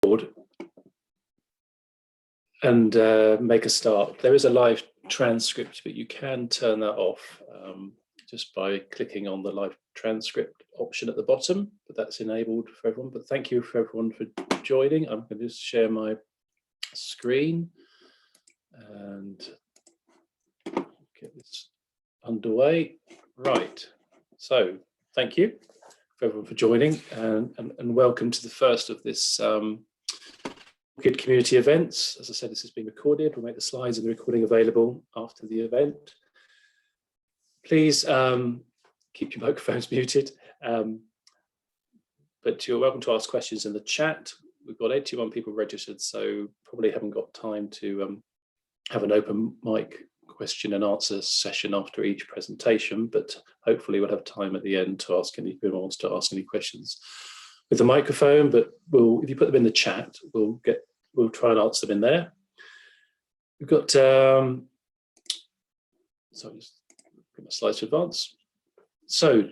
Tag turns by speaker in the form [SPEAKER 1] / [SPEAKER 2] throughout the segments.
[SPEAKER 1] board and make a start. There is a live transcript, but you can turn that off just by clicking on the live transcript option at the bottom, but that's enabled for everyone. But thank you for everyone for joining. I'm going to just share my screen and get this underway. Right, so thank you for everyone for joining, and welcome to the first of this ORCID community events. As I said, this is being recorded. We'll make the slides and the recording available after the event. Please keep your microphones muted, but you're welcome to ask questions in the chat. We've got 81 people registered, so probably haven't got time to have an open mic question and answer session after each presentation, but hopefully we'll have time at the end to ask if anyone wants to ask any questions with the microphone. But if you put them in the chat, we'll try and answer them in there. We've got sorry, just put my slides to advance. So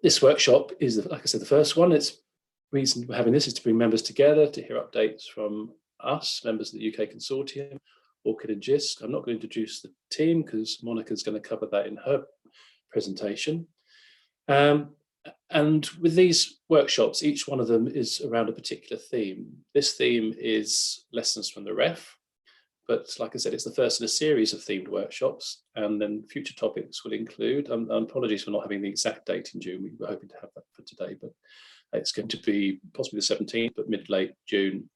[SPEAKER 1] this workshop is, like I said, the first one. It's reason we're having this is to bring members together to hear updates from us, members of the UK Consortium, ORCID and GISC. I'm not going to introduce the team because Monica's going to cover that in her presentation. And with these workshops, each one of them is around a particular theme. This theme is lessons from the ref, but like I said, it's the first in a series of themed workshops, and then future topics will include, apologies for not having the exact date in June, we were hoping to have that for today, but it's going to be possibly the 17th, but mid-late June.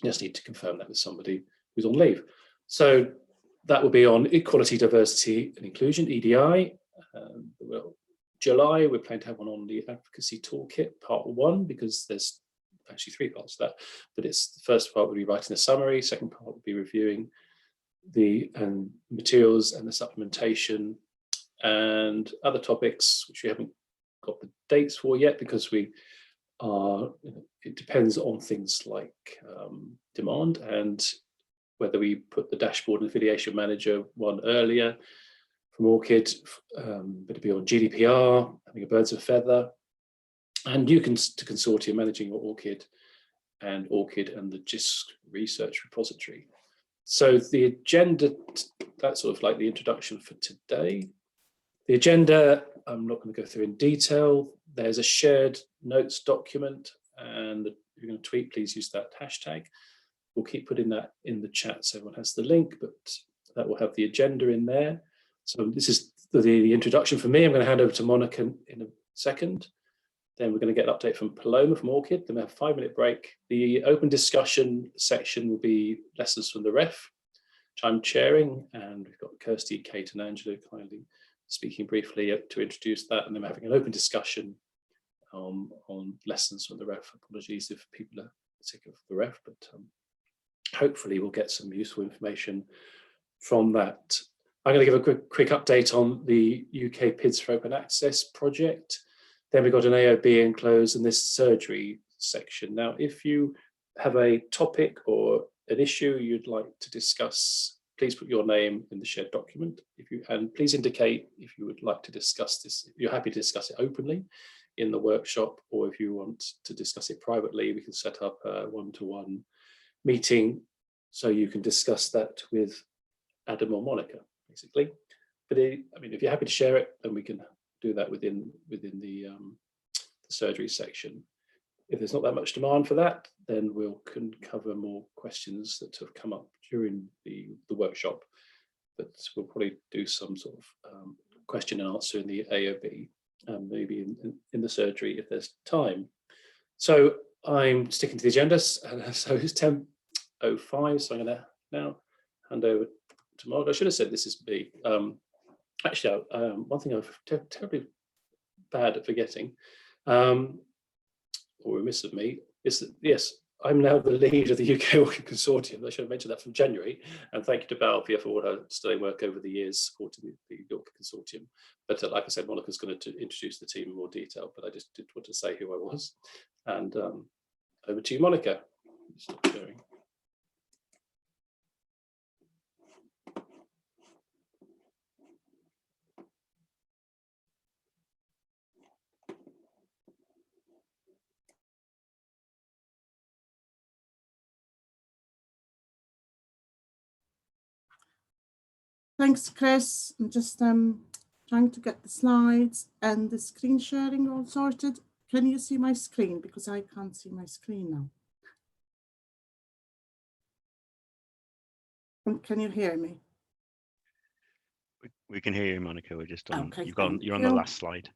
[SPEAKER 1] Just need to confirm that with somebody who's on leave. So that will be on equality, diversity and inclusion, EDI. July, we're planning to have one on the advocacy toolkit, part 1, because there's actually 3 parts to that. But it's the first part will be writing a summary, second part will be reviewing the materials and the supplementation and other topics, which we haven't got the dates for yet because we are, it depends on things like demand and whether we put the dashboard and affiliation manager one earlier from ORCID, but it'd be on GDPR, having a birds of a feather, and you can to consortium managing ORCID and the GISC research repository. So the agenda, that's sort of like the introduction for today. The agenda, I'm not going to go through in detail. There's a shared notes document, and if you're going to tweet, please use that hashtag. We'll keep putting that in the chat so everyone has the link, but that will have the agenda in there. So this is the introduction for me. I'm going to hand over to Monica in a second. Then we're going to get an update from Paloma from ORCID. Then we have a 5-minute break. The open discussion section will be lessons from the ref, which I'm chairing, and we've got Kirsty, Kate and Angela kindly speaking briefly to introduce that. And then we're having an open discussion on lessons from the ref. Apologies if people are sick of the ref, but hopefully we'll get some useful information from that. I'm going to give a quick update on the UKPIDs for Open Access project. Then we've got an AOB enclosed in this surgery section. Now, if you have a topic or an issue you'd like to discuss, please put your name in the shared document. And please indicate if you would like to discuss this, if you're happy to discuss it openly in the workshop, or if you want to discuss it privately, we can set up a one-to-one meeting so you can discuss that with Adam or Monica, basically. But I mean, if you're happy to share it, then we can do that within the surgery section. If there's not that much demand for that, then we can cover more questions that have come up during the workshop. But we'll probably do some sort of question and answer in the AOB, maybe in the surgery if there's time. So I'm sticking to the agenda, and so it's 10:05, so I'm going to now hand over to Mark. I should have said this is me. Actually, one thing I'm terribly bad at forgetting, or remiss of me, is that, yes, I'm now the lead of the UK ORCID Consortium. I should have mentioned that from January. And thank you to Balpia for all her sterling work over the years supporting the ORCID Consortium. But like I said, Monica's going to introduce the team in more detail, but I just did want to say who I was. And over to you, Monica. Stop sharing.
[SPEAKER 2] Thanks, Chris. I'm just trying to get the slides and the screen sharing all sorted. Can you see my screen? Because I can't see my screen now. And can you hear me?
[SPEAKER 3] We can hear you, Monica. We're just on.
[SPEAKER 2] Okay,
[SPEAKER 3] you're on the last slide.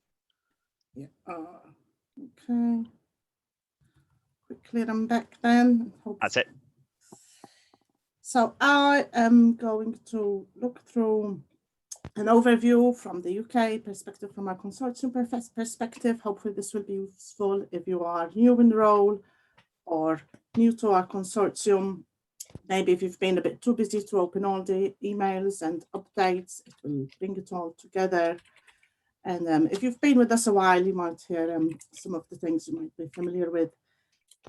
[SPEAKER 2] Yeah. Okay. Quickly, I'm back then.
[SPEAKER 3] That's it.
[SPEAKER 2] So I am going to look through an overview from the UK perspective, from our consortium perspective. Hopefully this will be useful if you are new in the role or new to our consortium. Maybe if you've been a bit too busy to open all the emails and updates, it will bring it all together. And if you've been with us a while, you might hear some of the things you might be familiar with.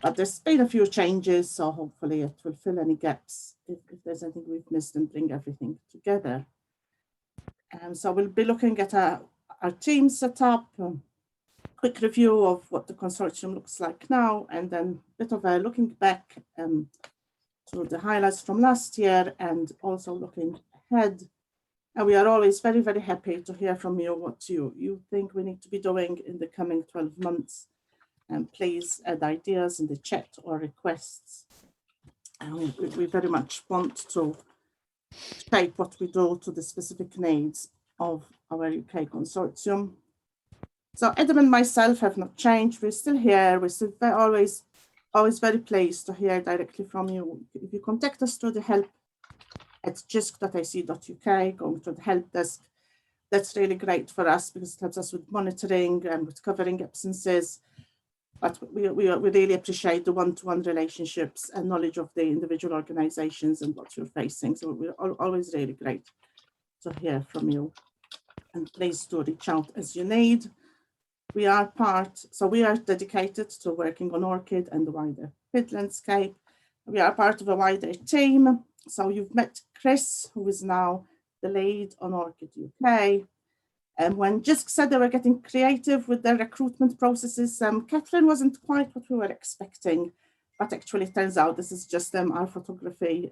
[SPEAKER 2] But there's been a few changes, so hopefully it will fill any gaps if there's anything we've missed and bring everything together. So we'll be looking at our team setup, quick review of what the consortium looks like now, and then a bit of a looking back to the highlights from last year and also looking ahead. And we are always very, very happy to hear from you what you think we need to be doing in the coming 12 months. And please add ideas in the chat or requests. And we very much want to shape what we do to the specific needs of our UK consortium. So Adam and myself have not changed. We're still here. We're still always very pleased to hear directly from you. If you contact us through the help at gisc.ac.uk, going to the help desk, that's really great for us because it helps us with monitoring and with covering absences. But we really appreciate the one-to-one relationships and knowledge of the individual organisations and what you're facing. So we're always really great to hear from you. And please do reach out as you need. We are dedicated to working on ORCID and the wider PID landscape. We are part of a wider team. So you've met Chris, who is now the lead on ORCID UK. And when JISC said they were getting creative with their recruitment processes, Catherine wasn't quite what we were expecting, but actually it turns out this is just our photography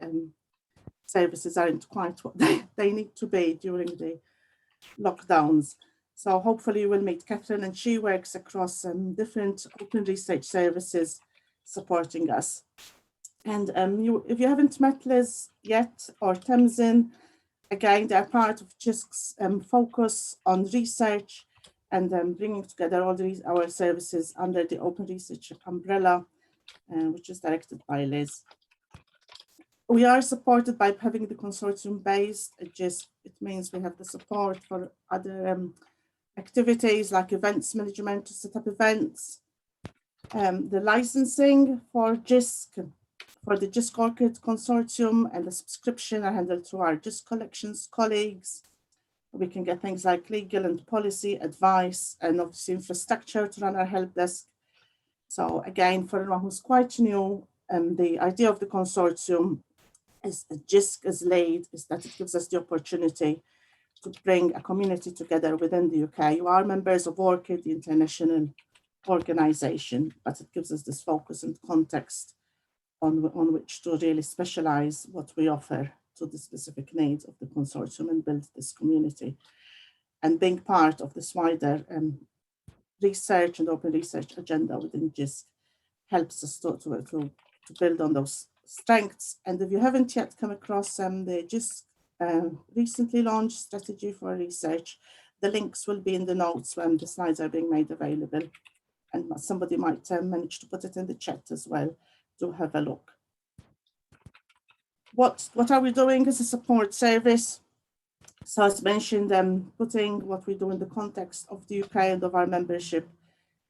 [SPEAKER 2] services aren't quite what they need to be during the lockdowns. So hopefully you will meet Catherine, and she works across different open research services supporting us. And if you haven't met Liz yet or Tamsin, again, they're part of JISC's focus on research and bringing together all our services under the open research umbrella, which is directed by Liz. We are supported by having the consortium based at JISC. It means we have the support for other activities like events management to set up events, the licensing for JISC, for the JISC ORCID Consortium, and the subscription are handled through our JISC collections colleagues. We can get things like legal and policy advice and obviously infrastructure to run our help desk. So again, for anyone who's quite new, the idea of the consortium as JISC is laid is that it gives us the opportunity to bring a community together within the UK. You are members of ORCID, the international organisation, but it gives us this focus and context on which to really specialise what we offer to the specific needs of the consortium and build this community. And being part of this wider research and open research agenda within JISC helps us to build on those strengths. And if you haven't yet come across the JISC recently launched strategy for research, the links will be in the notes when the slides are being made available. And somebody might manage to put it in the chat as well. To have a look. What are we doing as a support service? So as mentioned, putting what we do in the context of the UK and of our membership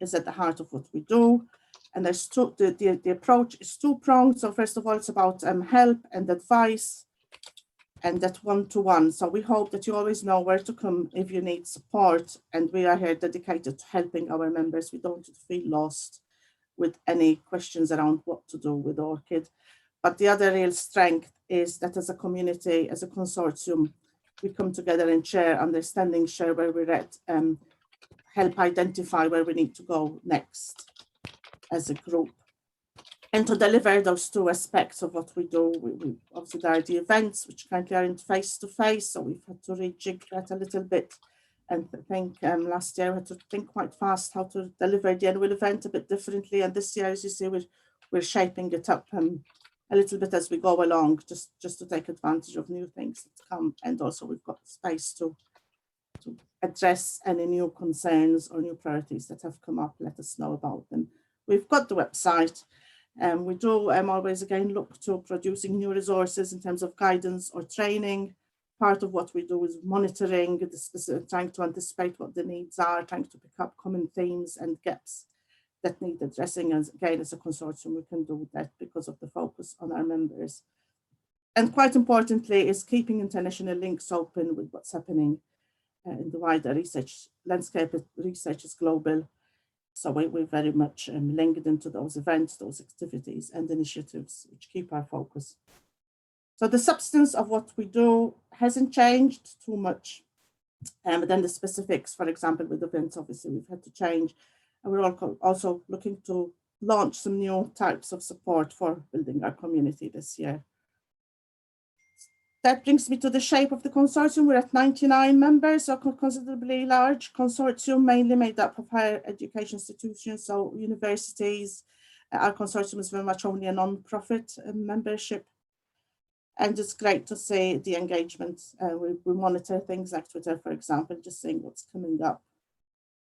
[SPEAKER 2] is at the heart of what we do. And there's the approach is two-pronged. So first of all, it's about help and advice and that one-to-one. So we hope that you always know where to come if you need support. And we are here dedicated to helping our members. We don't feel lost with any questions around what to do with ORCID. But the other real strength is that as a community, as a consortium, we come together and share understanding, share where we're at, help identify where we need to go next as a group. And to deliver those two aspects of what we do, we obviously there are the events, which currently are in face-to-face, so we've had to rejig that a little bit. And I think last year we had to think quite fast how to deliver the annual event a bit differently. And this year, as you see, we're shaping it up a little bit as we go along, just to take advantage of new things that come. And also we've got space to address any new concerns or new priorities that have come up. Let us know about them. We've got the website. We do always again look to producing new resources in terms of guidance or training. Part of what we do is monitoring the specific, trying to anticipate what the needs are, trying to pick up common themes and gaps that need addressing. And again, as a consortium, we can do that because of the focus on our members. And quite importantly is keeping international links open with what's happening in the wider research landscape. Research is global. So we're very much linked into those events, those activities and initiatives which keep our focus. So the substance of what we do hasn't changed too much. But then the specifics, for example, with events, obviously we've had to change. And we're also looking to launch some new types of support for building our community this year. That brings me to the shape of the consortium. We're at 99 members, so considerably large consortium, mainly made up of higher education institutions, so universities. Our consortium is very much only a non-profit membership. And it's great to see the engagement. We monitor things like Twitter, for example, just seeing what's coming up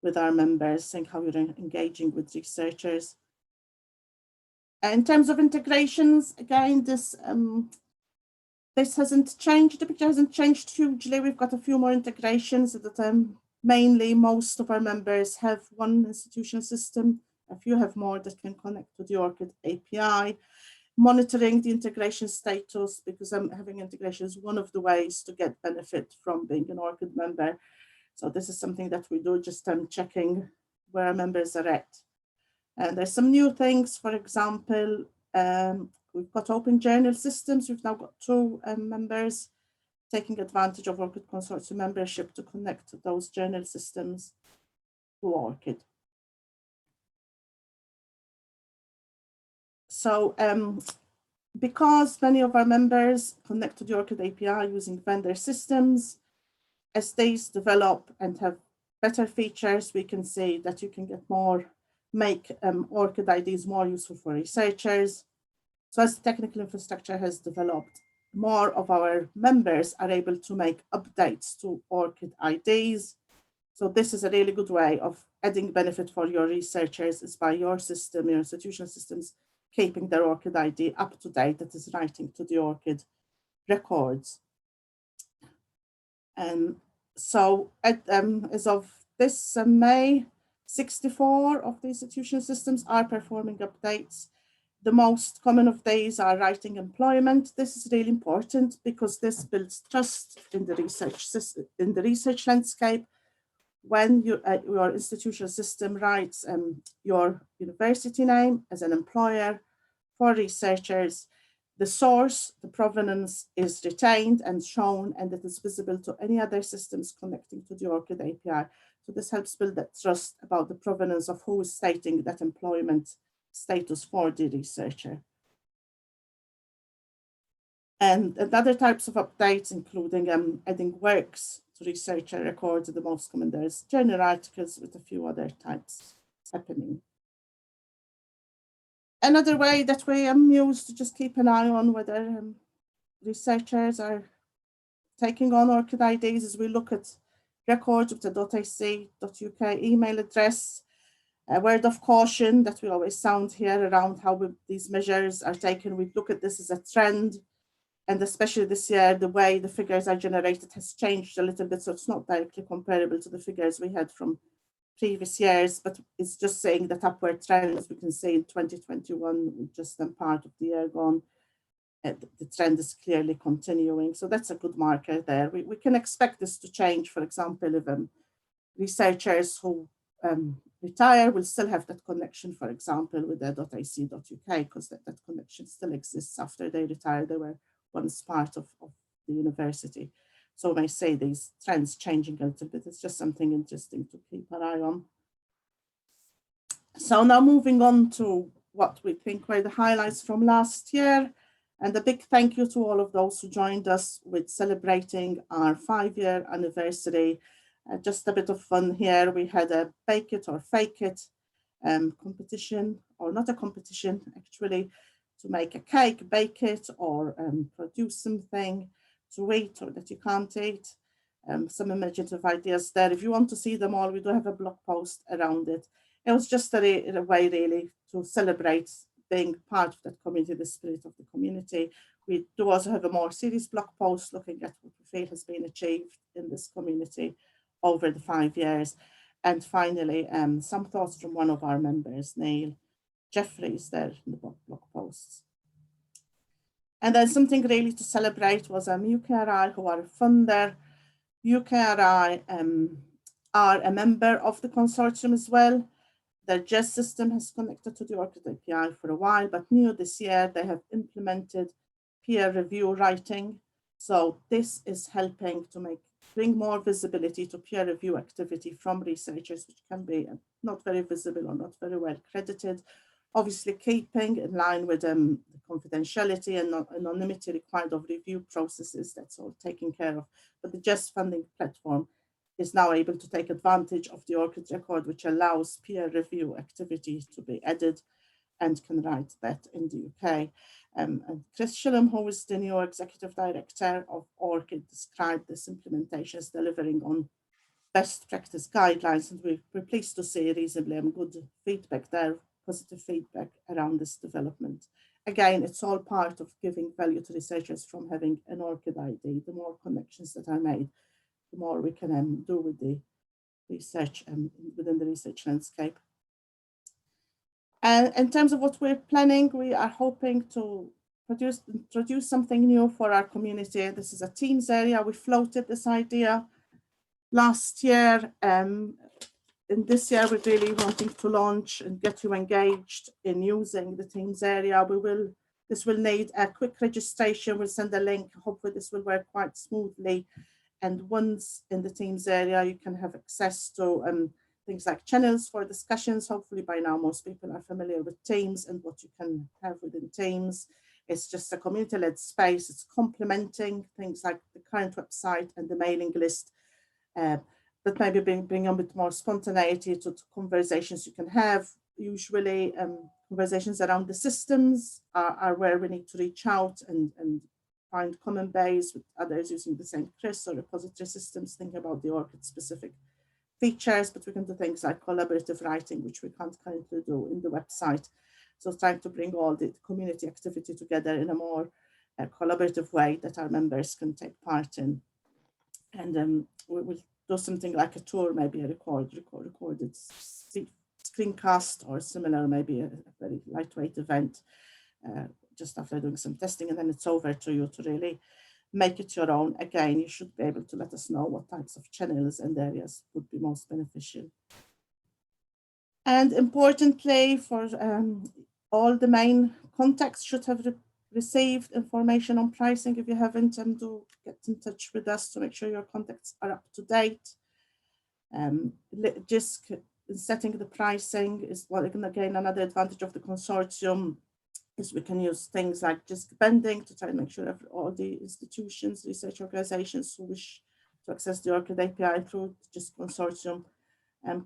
[SPEAKER 2] with our members, seeing how we're engaging with researchers. In terms of integrations, again, this hasn't changed, the picture hasn't changed hugely. We've got a few more integrations at the time. Mainly, most of our members have one institutional system. A few have more that can connect to the ORCID API. Monitoring the integration status, because having integration is one of the ways to get benefit from being an ORCID member. So this is something that we do, just checking where our members are at. And there's some new things, for example, we've got open journal systems. We've now got 2 members taking advantage of ORCID Consortium membership to connect those journal systems to ORCID. So because many of our members connect to the ORCID API using vendor systems, as these develop and have better features, we can see that you can get more, make ORCID IDs more useful for researchers. So as the technical infrastructure has developed, more of our members are able to make updates to ORCID IDs. So this is a really good way of adding benefit for your researchers, is by your system, your institutional systems, keeping their ORCID ID up to date, that is writing to the ORCID records. So as of this May, 64 of the institutional systems are performing updates. The most common of these are writing employment. This is really important because this builds trust in the research landscape. When your institutional system writes your university name as an employer for researchers, the source, the provenance is retained and shown, and it is visible to any other systems connecting to the ORCID API. So this helps build that trust about the provenance of who is stating that employment status for the researcher. And other types of updates, including adding works to researcher records, are the most common. There's journal articles with a few other types happening. Another way that we use to just keep an eye on whether researchers are taking on ORCID IDs is we look at records with the .ac.uk email address. A word of caution that we always sound here around how these measures are taken. We look at this as a trend, and especially this year, the way the figures are generated has changed a little bit, so it's not directly comparable to the figures we had from previous years, but it's just saying that upward trend, as we can see in 2021, just part of the year gone, the trend is clearly continuing. So that's a good marker there. We can expect this to change. For example, if researchers who retire will still have that connection, for example, with their .ac.uk, because that connection still exists after they retire. They were once part of the university. So I may say these trends changing a little bit. It's just something interesting to keep an eye on. So now moving on to what we think were the highlights from last year. And a big thank you to all of those who joined us with celebrating our 5-year anniversary. Just a bit of fun here. We had a bake it or fake it competition, or not a competition actually, to make a cake, bake it, or produce something to eat or that you can't eat. Some imaginative ideas there. If you want to see them all, we do have a blog post around it. It was just a way really to celebrate being part of that community, the spirit of the community. We do also have a more serious blog post looking at what we feel has been achieved in this community over the 5 years. And finally, some thoughts from one of our members, Neil Jeffries, there in the blog posts. And then something really to celebrate was UKRI, who are a funder. UKRI are a member of the consortium as well. Their JES system has connected to the ORCID API for a while, but new this year, they have implemented peer review writing. So this is helping to bring more visibility to peer review activity from researchers, which can be not very visible or not very well credited. Obviously keeping in line with the confidentiality and anonymity required of review processes, that's all taken care of. But the JES funding platform is now able to take advantage of the ORCID record, which allows peer review activity to be added and can write that in the UK. And Chris Shillham, who is the new executive director of ORCID, described this implementation as delivering on best practice guidelines, and we're pleased to see reasonably good feedback there, positive feedback around this development. Again, it's all part of giving value to researchers from having an ORCID ID. The more connections that are made, the more we can do with the research within the research landscape. And in terms of what we're planning, we are hoping to introduce something new for our community. This is a Teams area. We floated this idea last year. In this year, we're really wanting to launch and get you engaged in using the Teams area. This will need a quick registration. We'll send a link. Hopefully this will work quite smoothly. And once in the Teams area, you can have access to things like channels for discussions. Hopefully by now, most people are familiar with Teams and what you can have within Teams. It's just a community-led space. It's complementing things like the current website and the mailing list, but maybe bring a bit more spontaneity to conversations you can have. Usually conversations around the systems are where we need to reach out and find common base with others using the same CRIS or repository systems, think about the ORCID specific features, but we can do things like collaborative writing, which we can't currently do in the website. So trying to bring all the community activity together in a more collaborative way that our members can take part in. And we will do something like a tour, maybe a recorded screencast or similar, maybe a very lightweight event just after doing some testing, and then it's over to you to really make it your own. Again, you should be able to let us know what types of channels and areas would be most beneficial. And importantly, for all the main contacts should have received information on pricing. If you haven't, do get in touch with us to make sure your contacts are up to date. Just setting the pricing is again another advantage of the consortium, is we can use things like just bending to try and make sure all the institutions, research organizations who wish to access the ORCID API through the JISC consortium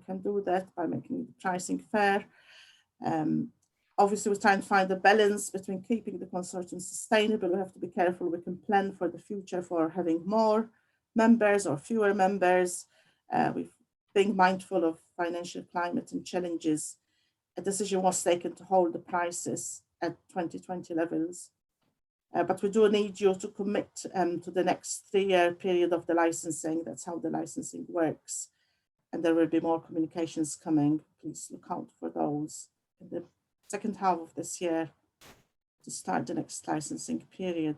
[SPEAKER 2] can do that by making the pricing fair. Obviously, we're trying to find a balance between keeping the consortium sustainable. We have to be careful. We can plan for the future for having more members or fewer members. We've being mindful of financial climate and challenges. A decision was taken to hold the prices at 2020 levels. But we do need you to commit to the next 3-year period of the licensing. That's how the licensing works. And there will be more communications coming. Please look out for those in the second half of this year to start the next licensing period.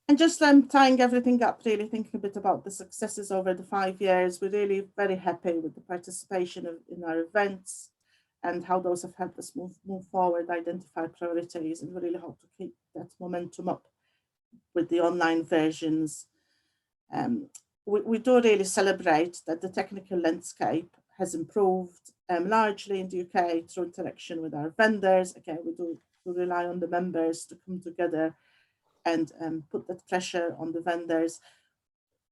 [SPEAKER 2] And just tying everything up, really thinking a bit about the successes over the 5 years. We're really very happy with the participation in our events and how those have helped us move forward, identify priorities, and we really hope to keep that momentum up with the online versions. We do really celebrate that the technical landscape has improved largely in the UK through interaction with our vendors. Again, we do rely on the members to come together and put that pressure on the vendors.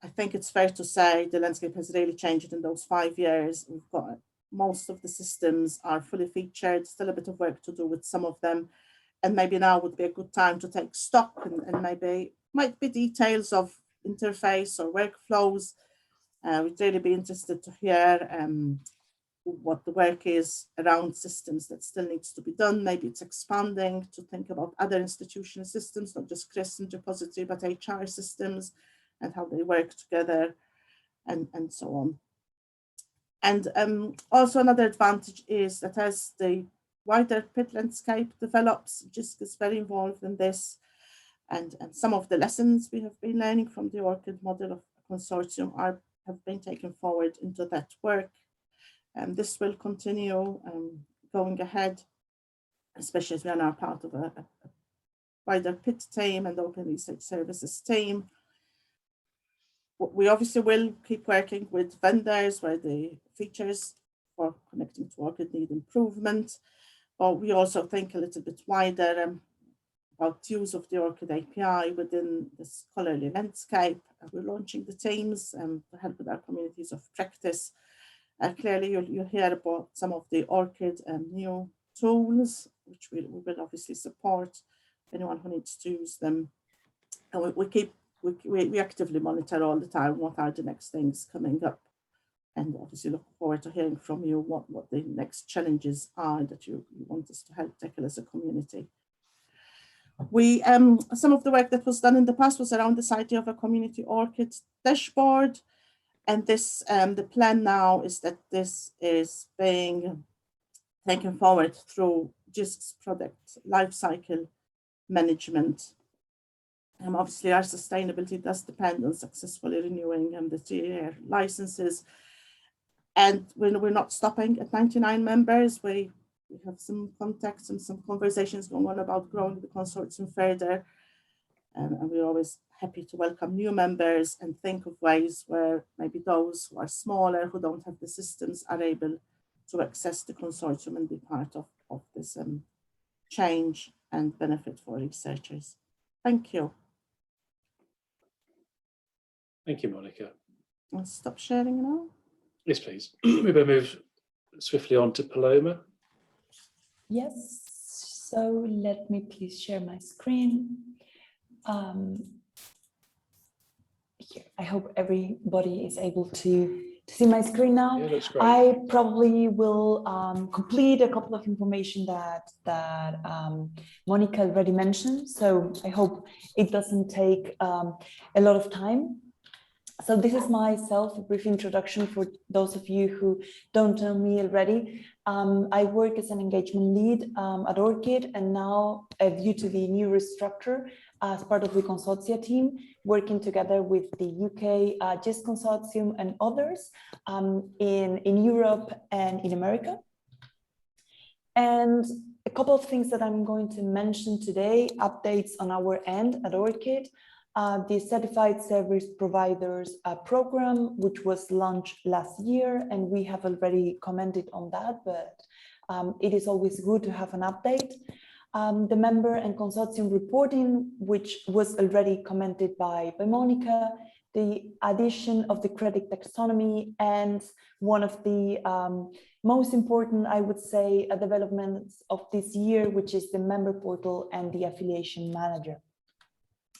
[SPEAKER 2] I think it's fair to say the landscape has really changed in those 5 years. We've got most of the systems are fully featured, still a bit of work to do with some of them. And maybe now would be a good time to take stock and maybe might be details of interface or workflows. We'd really be interested to hear what the work is around systems that still needs to be done. Maybe it's expanding to think about other institutional systems, not just CRIS and repository, but HR systems and how they work together and so on. And also another advantage is that as the wider PID landscape develops, JISC is very involved in this. And some of the lessons we have been learning from the ORCID model of a consortium have been taken forward into that work. And this will continue going ahead, especially as we are now part of a wider PID team and Open Research Services team. We obviously will keep working with vendors where the features for connecting to ORCID need improvement, but we also think a little bit wider about use of the ORCID API within the scholarly landscape. We're launching the teams to help with our communities of practice. Clearly, you'll hear about some of the ORCID new tools, which we will obviously support anyone who needs to use them. And we actively monitor all the time what are the next things coming up, and obviously look forward to hearing from you what the next challenges are that you want us to help tackle as a community. We some of the work that was done in the past was around this idea of a community ORCID dashboard, and this the plan now is that this is being taken forward through JISC's product lifecycle management. Obviously, our sustainability does depend on successfully renewing the 3-year licenses. And we're not stopping at 99 members. We have some contacts and some conversations going on about growing the consortium further. And we're always happy to welcome new members and think of ways where maybe those who are smaller, who don't have the systems, are able to access the consortium and be part of this change and benefit for researchers. Thank you.
[SPEAKER 1] Thank you, Monica.
[SPEAKER 2] I'll stop sharing now.
[SPEAKER 1] Yes, please. We will move swiftly on to Paloma.
[SPEAKER 4] Yes, so let me please share my screen. Here, I hope everybody is able to see my screen now.
[SPEAKER 1] Yeah, that's great.
[SPEAKER 4] I probably will complete a couple of information that Monica already mentioned, so I hope it doesn't take a lot of time. So this is myself, a brief introduction for those of you who don't know me already. I work as an engagement lead at ORCID, and now due to the new restructure as part of the consortia team, working together with the UK JISC Consortium and others in Europe and in America. And a couple of things that I'm going to mention today, updates on our end at ORCID. The Certified Service Providers program, which was launched last year, and we have already commented on that, but it is always good to have an update. The member and consortium reporting, which was already commented by Monica, the addition of the credit taxonomy, and one of the most important, I would say, developments of this year, which is the member portal and the affiliation manager.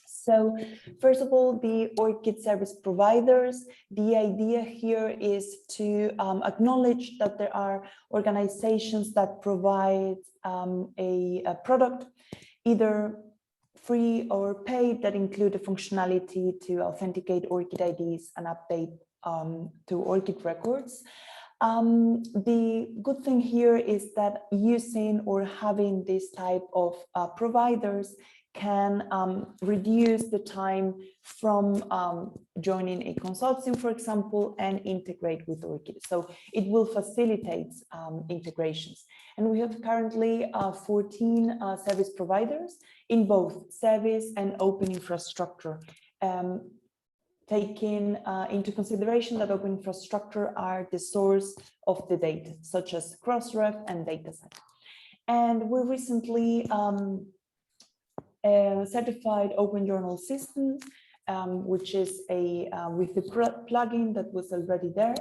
[SPEAKER 4] So first of all, the ORCID service providers, the idea here is to acknowledge that there are organizations that provide a product, either free or paid, that include the functionality to authenticate ORCID IDs and update to ORCID records. The good thing here is that using or having this type of providers can reduce the time from joining a consortium, for example, and integrate with ORCID. So it will facilitate integrations. And we have currently 14 service providers in both service and open infrastructure. taking into consideration that open infrastructure are the source of the data, such as Crossref and dataset. And we recently certified Open Journal Systems, which is a with the plugin that was already there.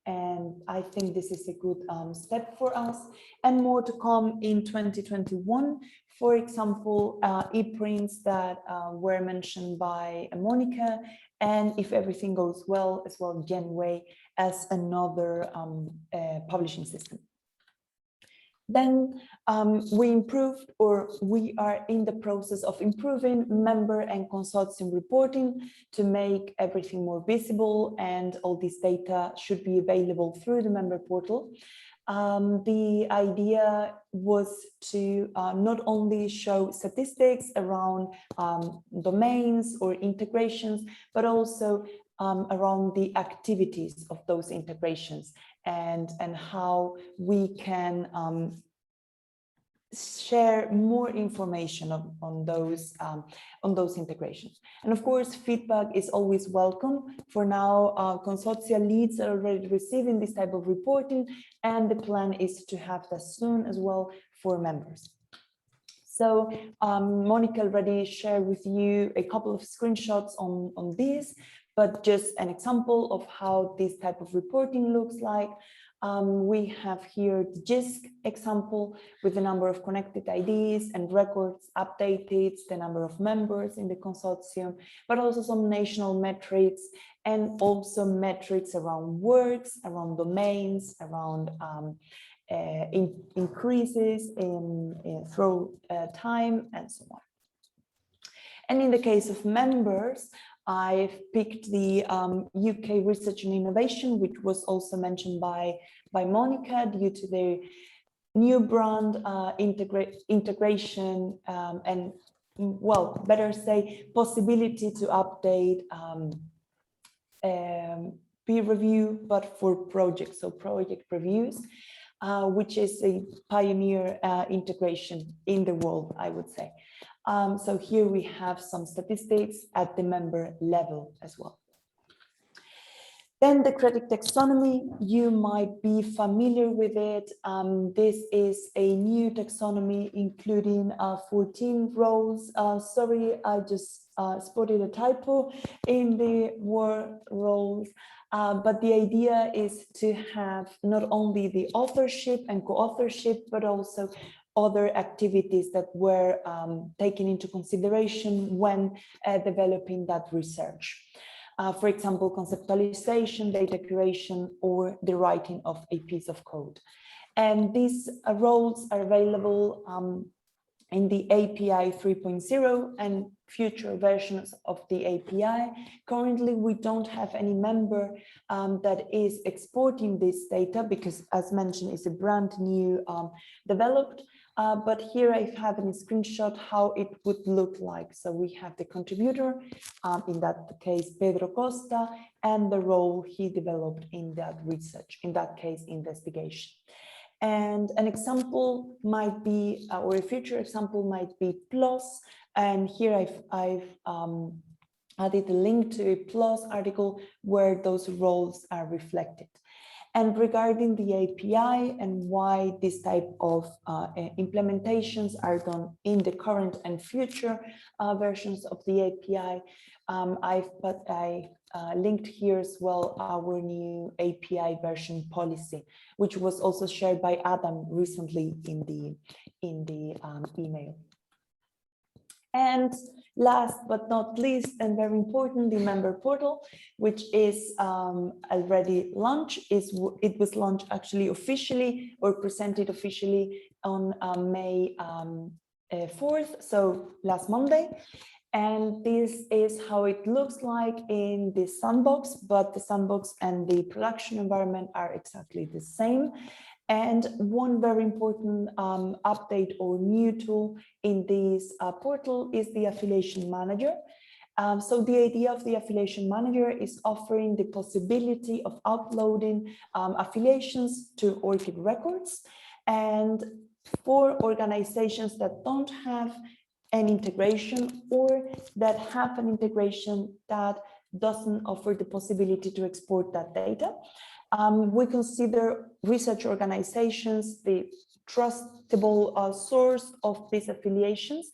[SPEAKER 4] And I think this is a good step for us, and more to come in 2021. For example, e-prints that were mentioned by Monica, and if everything goes well, as well, Genway as another publishing system. Then we improved, or we are in the process of improving member and consortium reporting to make everything more visible, and all this data should be available through the member portal. The idea was to not only show statistics around domains or integrations, but also around the activities of those integrations, and how we can share more information on those integrations. And of course, feedback is always welcome. For now, consortia leads are already receiving this type of reporting, and the plan is to have that soon as well for members. So Monica already shared with you a couple of screenshots on this, but just an example of how this type of reporting looks like. We have here the JISC example with the number of connected IDs and records updated, the number of members in the consortium, but also some national metrics, and also metrics around works, around domains, around increases in through time, and so on. And in the case of members, I've picked the UK Research and Innovation, which was also mentioned by Monica, due to their new brand integration and, well, better say, possibility to update peer review, but for projects, so project reviews, which is a pioneer integration in the world, I would say. So here we have some statistics at the member level as well. Then the credit taxonomy, you might be familiar with it. This is a new taxonomy, including 14 roles. Sorry, I just spotted a typo in the word roles. But the idea is to have not only the authorship and co-authorship, but also other activities that were taken into consideration when developing that research. For example, conceptualization, data curation, or the writing of a piece of code. And these roles are available in the API 3.0 and future versions of the API. Currently, we don't have any member that is exporting this data because, as mentioned, it's a brand new developed. But here I have a screenshot how it would look like. So we have the contributor, in that case, Pedro Costa, and the role he developed in that research, in that case, investigation. And an example might be, or a future example might be PLOS. And here I've added a link to a PLOS article where those roles are reflected. And regarding the API and why this type of implementations are done in the current and future versions of the API, I linked here as well our new API version policy, which was also shared by Adam recently in the email. And last but not least, and very important, the member portal, which is already launched. It was launched actually officially, or presented officially on May 4th, so last Monday. And this is how it looks like in the sandbox, but the sandbox and the production environment are exactly the same. And one very important update or new tool in this portal is the affiliation manager. So the idea of the affiliation manager is offering the possibility of uploading affiliations to ORCID records. And for organizations that don't have an integration, or that have an integration that doesn't offer the possibility to export that data. We consider research organizations the trustable source of these affiliations,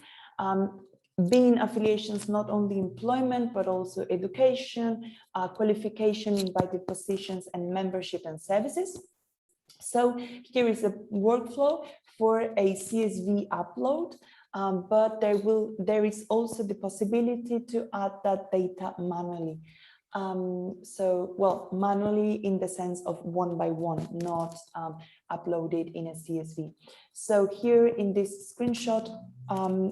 [SPEAKER 4] being affiliations not only employment, but also education, qualification, invited positions, and membership and services. So here is a workflow for a CSV upload, but there is also the possibility to add that data manually. Manually in the sense of one by one, not uploaded in a CSV. So here in this screenshot,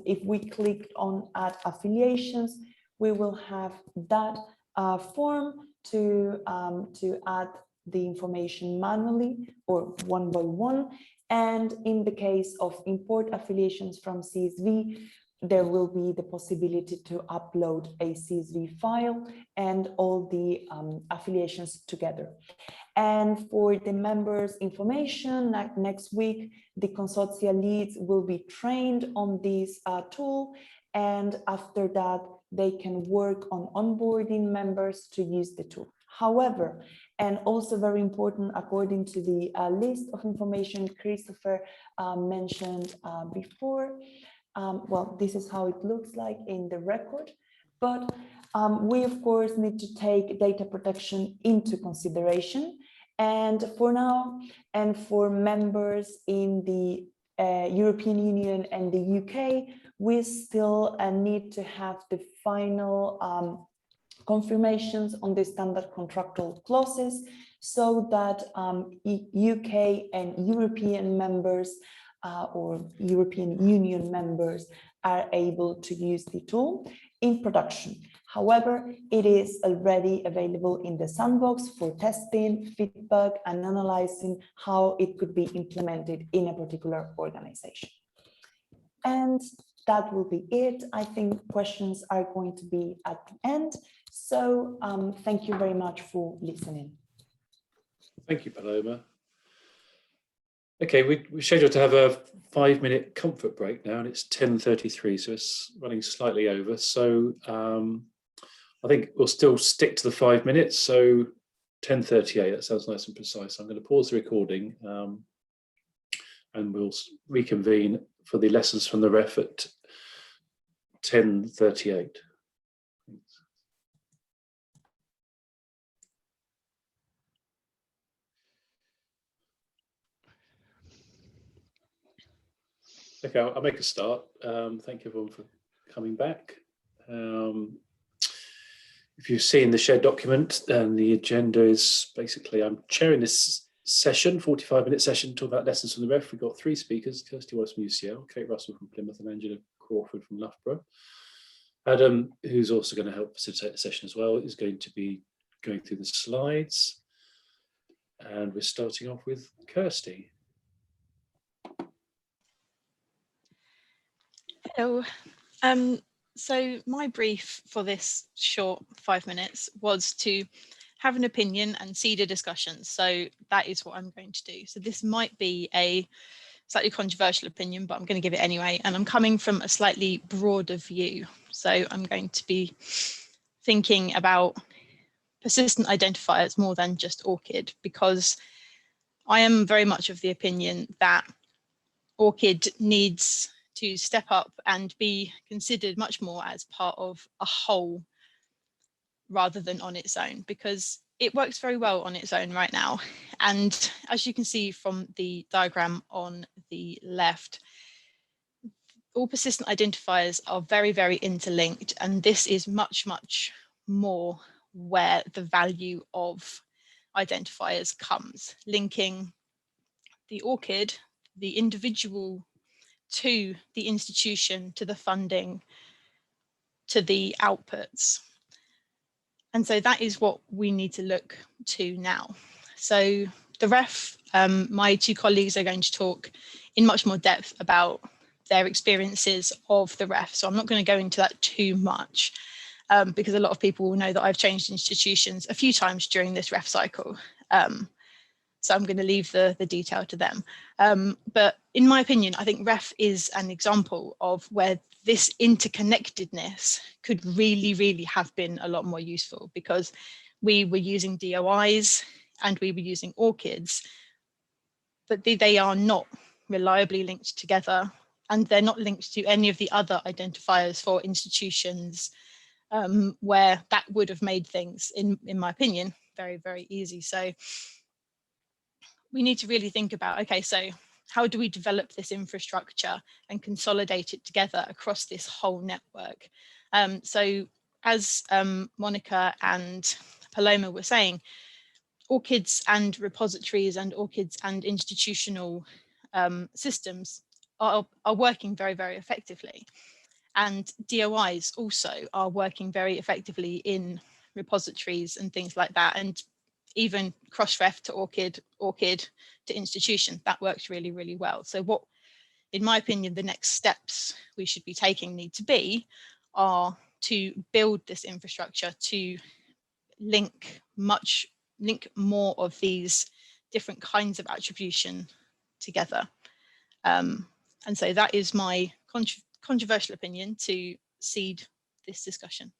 [SPEAKER 4] if we click on add affiliations, we will have that form to add the information manually or one by one. And in the case of import affiliations from CSV, there will be the possibility to upload a CSV file and all the affiliations together. And for the members' information, like next week, the consortia leads will be trained on this tool. And after that, they can work on onboarding members to use the tool. However, and also very important, according to the list of information Christopher mentioned before, well, this is how it looks like in the record, but we of course need to take data protection into consideration. And for now, and for members in the European Union and the UK, we still need to have the final confirmations on the standard contractual clauses so that UK and European members or European Union members are able to use the tool in production. However, it is already available in the sandbox for testing, feedback, and analyzing how it could be implemented in a particular organization. And that will be it. I think questions are going to be at the end. So thank you very much for listening.
[SPEAKER 1] Thank you, Paloma. Okay, we're scheduled to have a 5-minute comfort break now, and it's 10:33, so it's running slightly over. So I think we'll still stick to the 5 minutes. So 10:38, that sounds nice and precise. I'm going to pause the recording and we'll reconvene for the lessons from the ref at 10:38. Okay, I'll make a start. Thank you everyone for coming back. If you've seen the shared document, and the agenda is basically, I'm chairing this session, 45-minute session, talking about lessons from the ref. We've got 3 speakers: Kirsty Wallis from UCL, Kate Russell from Plymouth, and Angela Crawford from Loughborough. Adam, who's also going to help facilitate the session as well, is going to be going through the slides. And we're starting off with Kirsty.
[SPEAKER 5] Hello. So my brief for this short 5 minutes was to have an opinion and seed a discussion. So that is what I'm going to do. So this might be a slightly controversial opinion, but I'm going to give it anyway. And I'm coming from a slightly broader view. So I'm going to be thinking about persistent identifiers more than just ORCID, because I am very much of the opinion that ORCID needs to step up and be considered much more as part of a whole rather than on its own, because it works very well on its own right now. And as you can see from the diagram on the left, all persistent identifiers are very, very interlinked. And this is much, much more where the value of identifiers comes, linking the ORCID, the individual, to the institution, to the funding, to the outputs. And so that is what we need to look to now. So the ref, my 2 colleagues are going to talk in much more depth about their experiences of the ref. So I'm not going to go into that too much because a lot of people will know that I've changed institutions a few times during this ref cycle. So I'm going to leave the detail to them. But in my opinion, I think ref is an example of where this interconnectedness could really have been a lot more useful, because we were using DOIs and we were using ORCIDs, but they are not reliably linked together, and they're not linked to any of the other identifiers for institutions, where that would have made things, in my opinion, very easy. So we need to really think about, okay, so how do we develop this infrastructure and consolidate it together across this whole network? So as Monica and Paloma were saying, ORCIDs and repositories and ORCIDs and institutional systems are working very effectively. And DOIs also are working very effectively in repositories and things like that. And even cross-ref to ORCID to institution, that works really well. So what, in my opinion, the next steps we should be taking need to be are to build this infrastructure to link more of these different kinds of attribution together. And so that is my controversial opinion to seed this discussion.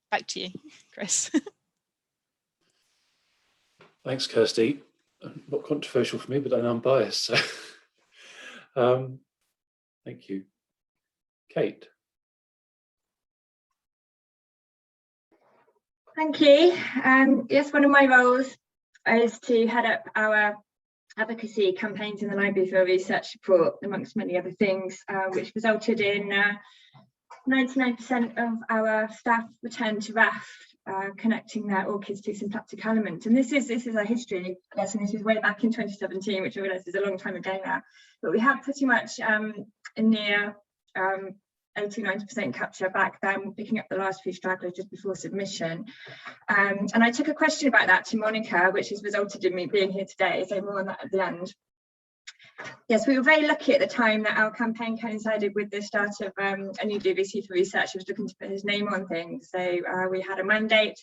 [SPEAKER 5] Back to you, Chris.
[SPEAKER 1] Thanks, Kirsty. Not controversial for me, but I'm unbiased. So. Thank you. Kate.
[SPEAKER 6] Thank you. Yes, one of my roles is to head up our advocacy campaigns in the library for a research report, amongst many other things, which resulted in 99% of our staff returned to RAF, connecting their ORCIDs to syntactic elements. And this is our history, yes, and this is way back in 2017, which I realise is a long time ago now. But we had pretty much a near 80–90% capture back then, picking up the last few stragglers just before submission. And I took a question about that to Monica, which has resulted in me being here today, so more on that at the end. Yes, we were very lucky at the time that our campaign coincided with the start of a new DVC for research who was looking to put his name on things. So we had a mandate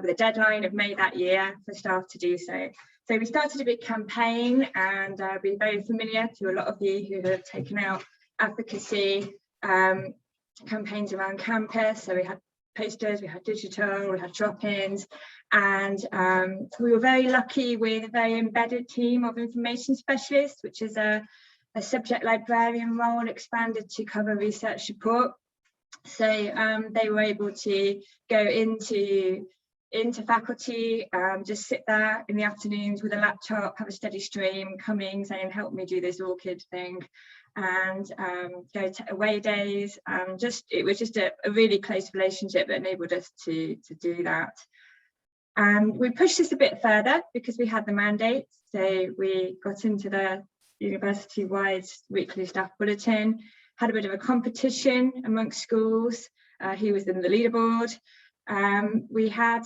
[SPEAKER 6] with a deadline of May that year for staff to do so. So we started a big campaign, and be very familiar to a lot of you who have taken out advocacy campaigns around campus. So we had posters, we had digital, we had drop-ins, and we were very lucky with a very embedded team of information specialists, which is a subject librarian role expanded to cover research support. So they were able to go into faculty, just sit there in the afternoons with a laptop, have a steady stream coming, saying, help me do this ORCID thing, and go to away days. It was just a really close relationship that enabled us to do that. And we pushed this a bit further because we had the mandate. So we got into the university-wide weekly staff bulletin, had a bit of a competition amongst schools, who was in the leaderboard. We had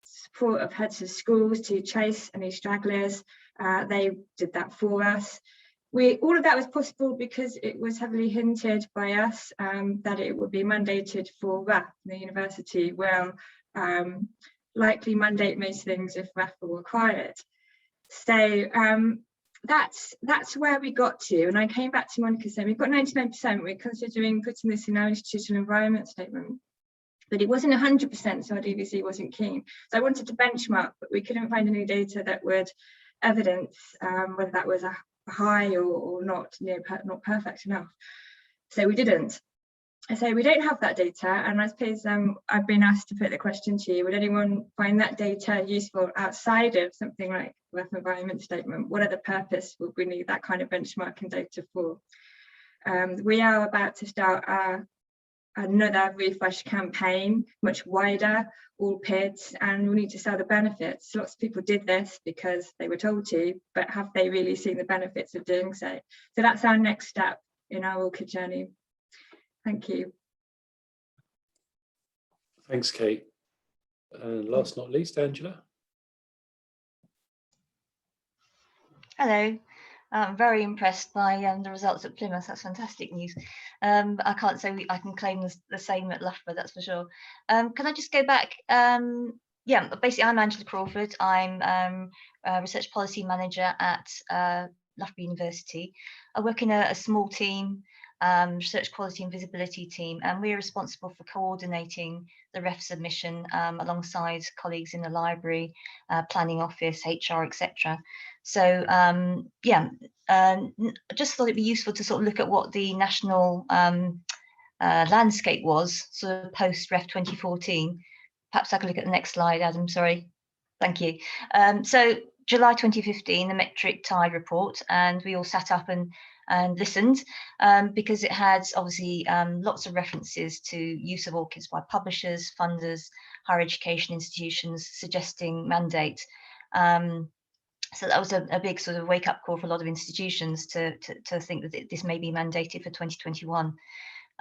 [SPEAKER 6] support of heads of schools to chase any stragglers. They did that for us. All of that was possible because it was heavily hinted by us that it would be mandated for RAF. The university will likely mandate most things if RAF are required. So that's where we got to. And I came back to Monica saying, we've got 99%, we're considering putting this in our institutional environment statement. But it wasn't 100%, so our DVC wasn't keen. So I wanted to benchmark, but we couldn't find any data that would evidence whether that was a high or not perfect enough. So we didn't. So we don't have that data, and I suppose I've been asked to put the question to you, would anyone find that data useful outside of something like RAF environment statement? What other purpose would we need that kind of benchmarking data for? We are about to start another refresh campaign, much wider, all PIDs, and we need to sell the benefits. Lots of people did this because they were told to, but have they really seen the benefits of doing so? So that's our next step in our ORCID journey. Thank you.
[SPEAKER 1] Thanks, Kate. And last but not least, Angela.
[SPEAKER 7] Hello. I'm very impressed by the results at Plymouth. That's fantastic news. I can't say I can claim the same at Loughborough, that's for sure. Can I just go back? Yeah, basically I'm Angela Crawford. I'm a research policy manager at Loughborough University. I work in a small team research quality and visibility team, and we're responsible for coordinating the REF submission alongside colleagues in the library, planning office, HR, etc. So yeah, just thought it'd be useful to sort of look at what the national landscape was sort of post REF 2014. Perhaps I could look at the next slide, Adam, sorry. Thank you. So July 2015, the Metric Tide report, and we all sat up and listened because it had obviously lots of references to use of ORCIDs by publishers, funders, higher education institutions suggesting mandate. So that was a big sort of wake-up call for a lot of institutions to think that this may be mandated for 2021.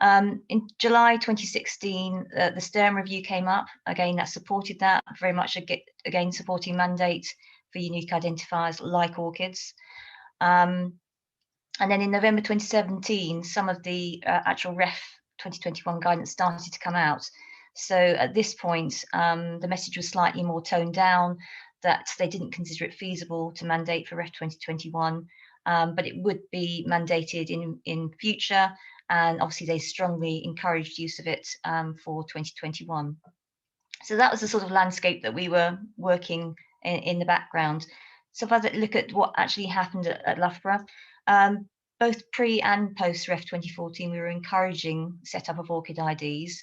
[SPEAKER 7] In July 2016, the Stern review came up. Again, that supported that, very much again supporting mandate for unique identifiers like ORCIDs. And then in November 2017, some of the actual REF 2021 guidance started to come out. So at this point, the message was slightly more toned down, that they didn't consider it feasible to mandate for REF 2021, but it would be mandated in future. And obviously they strongly encouraged use of it for 2021. So that was the sort of landscape that we were working in the background. So if I look at what actually happened at Loughborough, both pre and post REF 2014, we were encouraging setup of ORCID IDs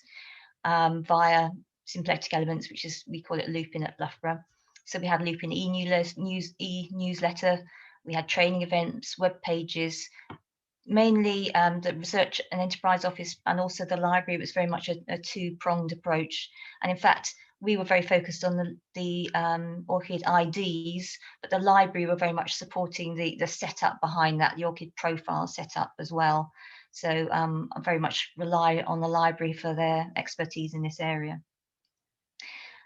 [SPEAKER 7] via symplectic elements, which is, we call it looping at Loughborough. So we had looping e-newsletter, we had training events, web pages, mainly the research and enterprise office, and also the library. It was very much a two-pronged approach. And in fact, we were very focused on the ORCID IDs, but the library were very much supporting the setup behind that, the ORCID profile setup as well. So I very much rely on the library for their expertise in this area.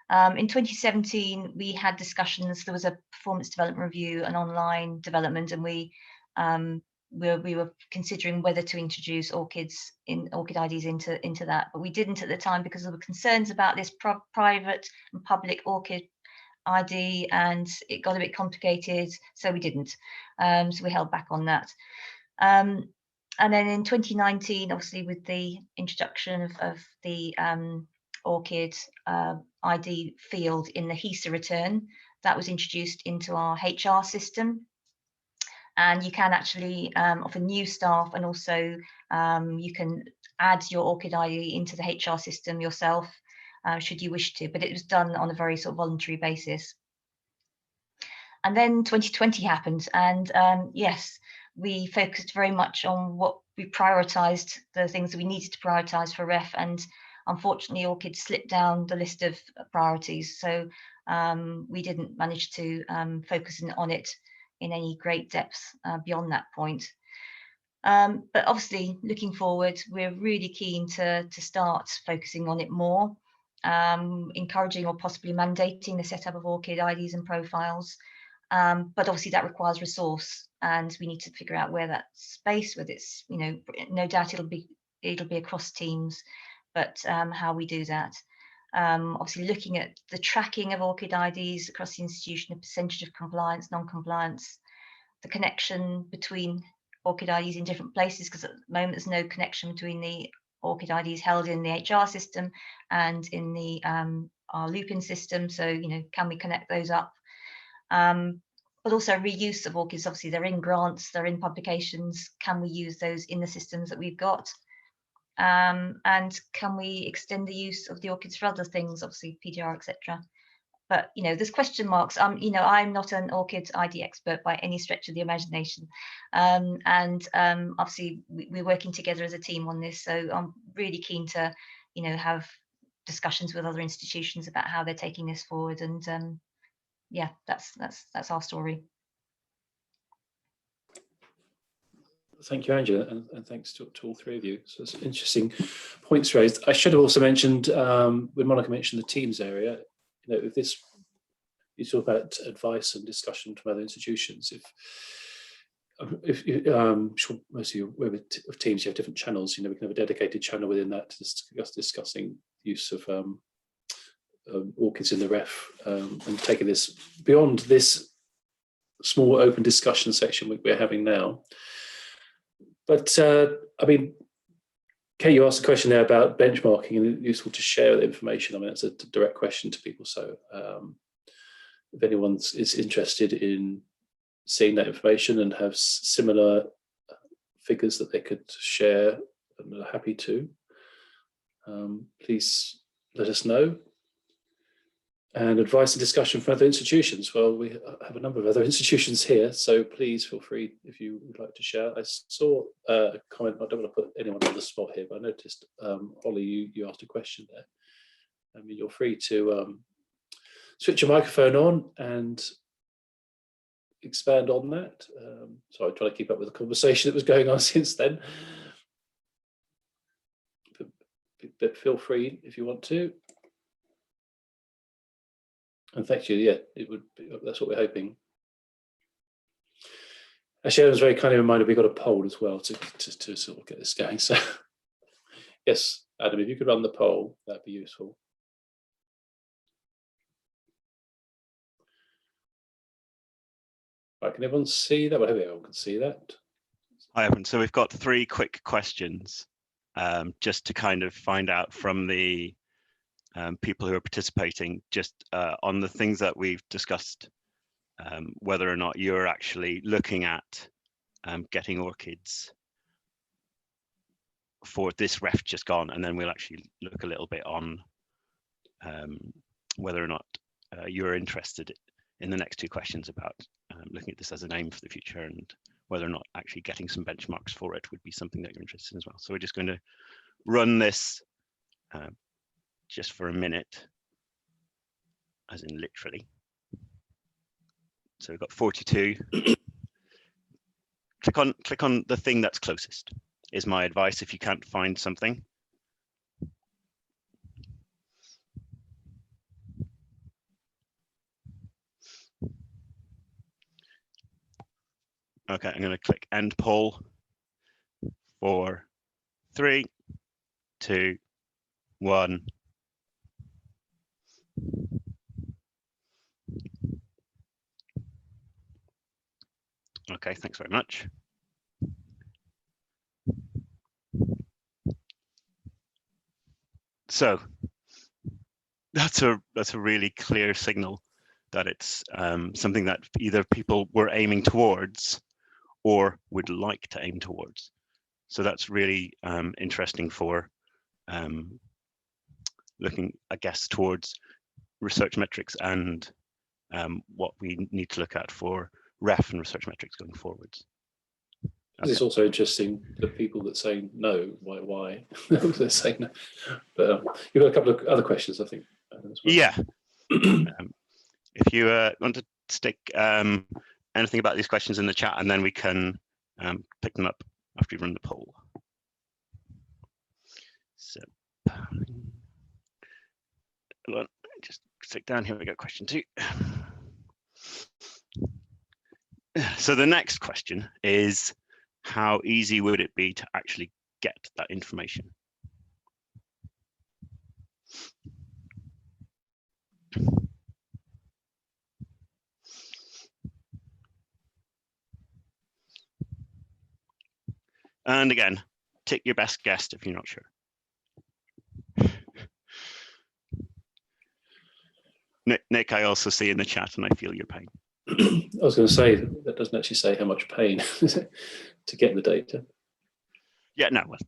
[SPEAKER 7] In 2017, we had discussions. There was a performance development review, an online development, and we were considering whether to introduce ORCID IDs into that, but we didn't at the time because there were concerns about this private and public ORCID ID, and it got a bit complicated, so we didn't. So we held back on that. And then in 2019, obviously with the introduction of the ORCID ID field in the HESA return, that was introduced into our HR system. And you can actually offer new staff, and also you can add your ORCID ID into the HR system yourself, should you wish to, but it was done on a very sort of voluntary basis. And then 2020 happened, and yes, we focused very much on what we prioritised, the things that we needed to prioritise for REF, and unfortunately ORCID slipped down the list of priorities, so we didn't manage to focus on it in any great depth beyond that point. But obviously, looking forward, we're really keen to start focusing on it more, encouraging or possibly mandating the setup of ORCID IDs and profiles. But obviously that requires resource, and we need to figure out where that's based, whether it's, you know, no doubt it'll be across teams, but how we do that. Obviously looking at the tracking of ORCID IDs across the institution, the percentage of compliance, non-compliance, the connection between ORCID IDs in different places, because at the moment there's no connection between the ORCID IDs held in the HR system and in the our looping system. So, you know, can we connect those up? But also reuse of ORCIDs. Obviously they're in grants, they're in publications. Can we use those in the systems that we've got? And can we extend the use of the ORCIDs for other things, obviously PDR, etc. But, you know, there's question marks. You know, I'm not an ORCID ID expert by any stretch of the imagination. Obviously we're working together as a team on this. So I'm really keen to, you know, have discussions with other institutions about how they're taking this forward. And yeah, that's our story.
[SPEAKER 1] Thank you, Angela, and thanks to all three of you. So it's interesting points raised. I should have also mentioned, when Monica mentioned the Teams area, you know, if this, you talk about advice and discussion from other institutions, if sure most of you aware with Teams, you have different channels. You know, we can have a dedicated channel within that to discussing use of ORCIDs in the REF, and taking this beyond this small open discussion section we're having now. But I mean, Kate, you asked a question there about benchmarking, and it's useful to share the information. I mean, it's a direct question to people. So if anyone is interested in seeing that information and have similar figures that they could share, and are happy to, please let us know. And advice and discussion from other institutions. Well, we have a number of other institutions here, so please feel free if you would like to share. I saw a comment, I don't want to put anyone on the spot here, but I noticed, Holly, you asked a question there. I mean, you're free to switch your microphone on and expand on that. So I try to keep up with the conversation that was going on since then. But feel free if you want to. And thank you. Yeah, it would be, that's what we're hoping. Actually, I was very kind of reminded we got a poll as well to sort of get this going. So yes, Adam, if you could run the poll, that'd be useful. Right, can everyone see that? Well, everyone can see that.
[SPEAKER 3] Hi, everyone. So we've got 3 quick questions just to kind of find out from the people who are participating, just on the things that we've discussed, whether or not you're actually looking at getting ORCIDs for this ref just gone, and then we'll actually look a little bit on whether or not you're interested in the next 2 questions about looking at this as an aim for the future, and whether or not actually getting some benchmarks for it would be something that you're interested in as well. So we're just going to run this just for a minute, as in literally. So we've got 42. Click on the thing that's closest, is my advice if you can't find something. Okay, I'm going to click end poll for 3, 2, 1. Okay, thanks very much. So that's a really clear signal that it's something that either people were aiming towards or would like to aim towards. So that's really interesting for looking, I guess, towards research metrics and what we need to look at for ref and research metrics going forwards. Okay.
[SPEAKER 1] It's also interesting the people that say no, why they're saying no. But you've got a couple of other questions, I think. As well.
[SPEAKER 3] Yeah. If you want to stick anything about these questions in the chat, and then we can pick them up after you run the poll. So just stick down. Here we go. Question 2. So the next question is, how easy would it be to actually get that information? And again, take your best guess if you're not sure. Nick, I also see in the chat, and I feel your pain.
[SPEAKER 1] I was going to say, that doesn't actually say how much pain to get the data.
[SPEAKER 3] Yeah, no. Well.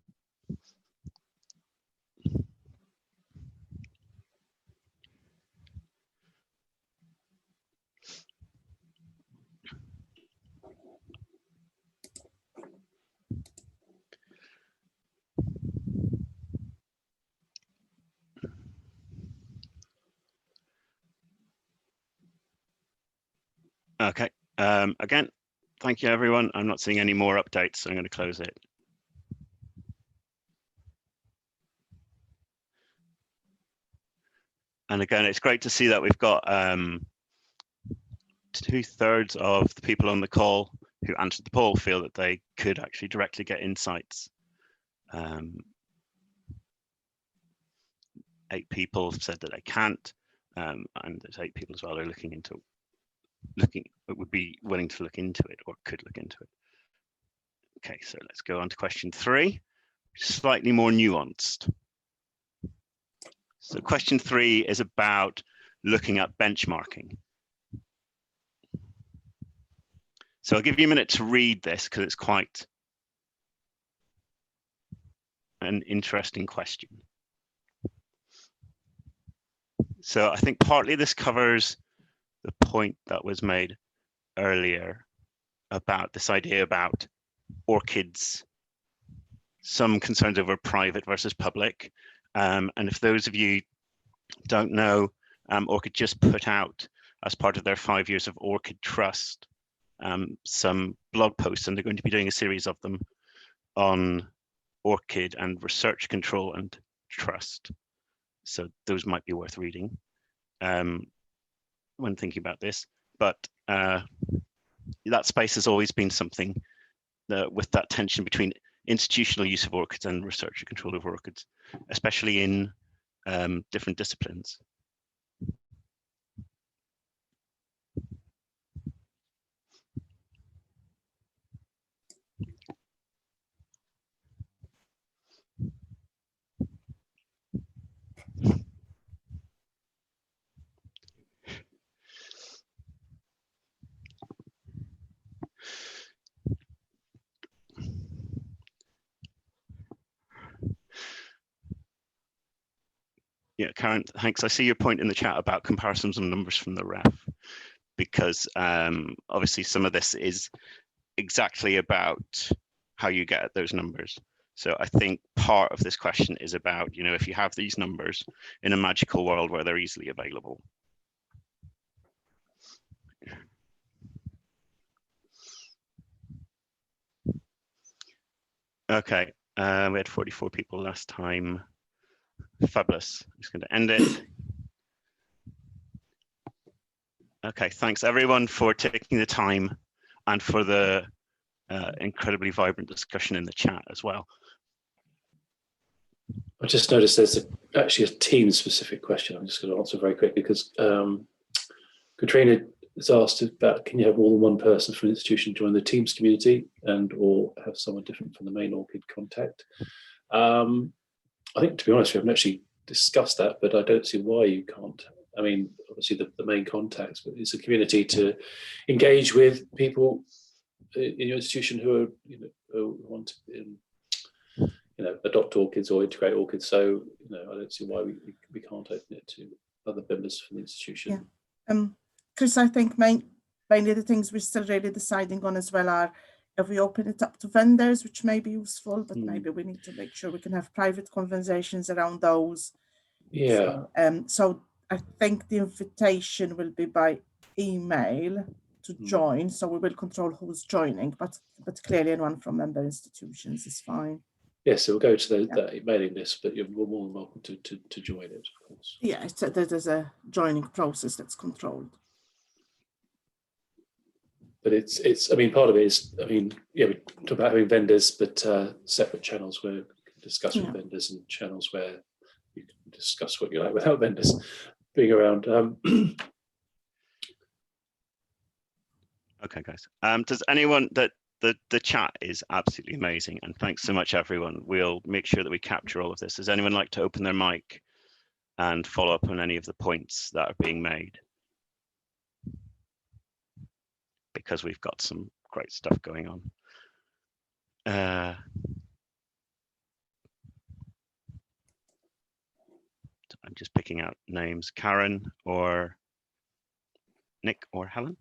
[SPEAKER 3] Okay, again, thank you, everyone. I'm not seeing any more updates, so I'm going to close it. And again, it's great to see that we've got 2/3 of the people on the call who answered the poll feel that they could actually directly get insights. 8 people have said that they can't, and there's 8 people as well who are would be willing to look into it or could look into it. Okay, so let's go on to question 3, slightly more nuanced. So question 3 is about looking at benchmarking. So I'll give you a minute to read this because it's quite an interesting question. So I think partly this covers the point that was made earlier about this idea about ORCIDs, some concerns over private versus public. And if those of you don't know, ORCID just put out, as part of their 5 years of ORCID Trust, some blog posts, and they're going to be doing a series of them on ORCID and research control and trust. So those might be worth reading when thinking about this. But that space has always been something that, with that tension between institutional use of ORCIDs and researcher control of ORCIDs, especially in different disciplines. Yeah, Karen, thanks. I see your point in the chat about comparisons of numbers from the ref, because obviously some of this is exactly about how you get at those numbers. So I think part of this question is about, you know, if you have these numbers in a magical world where they're easily available. Okay, we had 44 people last time. Fabulous. I'm just going to end it. Okay, thanks everyone for taking the time and for the incredibly vibrant discussion in the chat as well.
[SPEAKER 1] I just noticed there's actually a team-specific question. I'm just going to answer very quick because Katrina has asked about, can you have more than one person from an institution join the Teams community and or have someone different from the main ORCID contact? I think, to be honest, we haven't actually discussed that, but I don't see why you can't. I mean, obviously the main contacts, but it's a community to engage with people in your institution who are, you know, who want to, you know, adopt ORCIDs or integrate ORCIDs. So, you know, I don't see why we can't open it to other members from the institution.
[SPEAKER 2] Yeah. Chris, I think mainly the things we're still really deciding on as well are if we open it up to vendors, which may be useful, but maybe we need to make sure we can have private conversations around those.
[SPEAKER 1] Yeah.
[SPEAKER 2] So I think the invitation will be by email to join, so we will control who's joining, but clearly anyone from member institutions is fine.
[SPEAKER 1] Yes, so we'll go to that mailing list, but you're more than welcome to join it, of course.
[SPEAKER 2] Yeah, there's a joining process that's controlled.
[SPEAKER 1] But it's I mean, part of it is, I mean, yeah, we talk about having vendors, but separate channels where you can discuss with vendors and channels where you can discuss what you like without vendors being around.
[SPEAKER 3] Okay, guys. Does anyone the chat is absolutely amazing, and thanks so much, everyone. We'll make sure that we capture all of this. Does anyone like to open their mic and follow up on any of the points that are being made? Because we've got some great stuff going on. I'm just picking out names. Karen or Nick or Helen?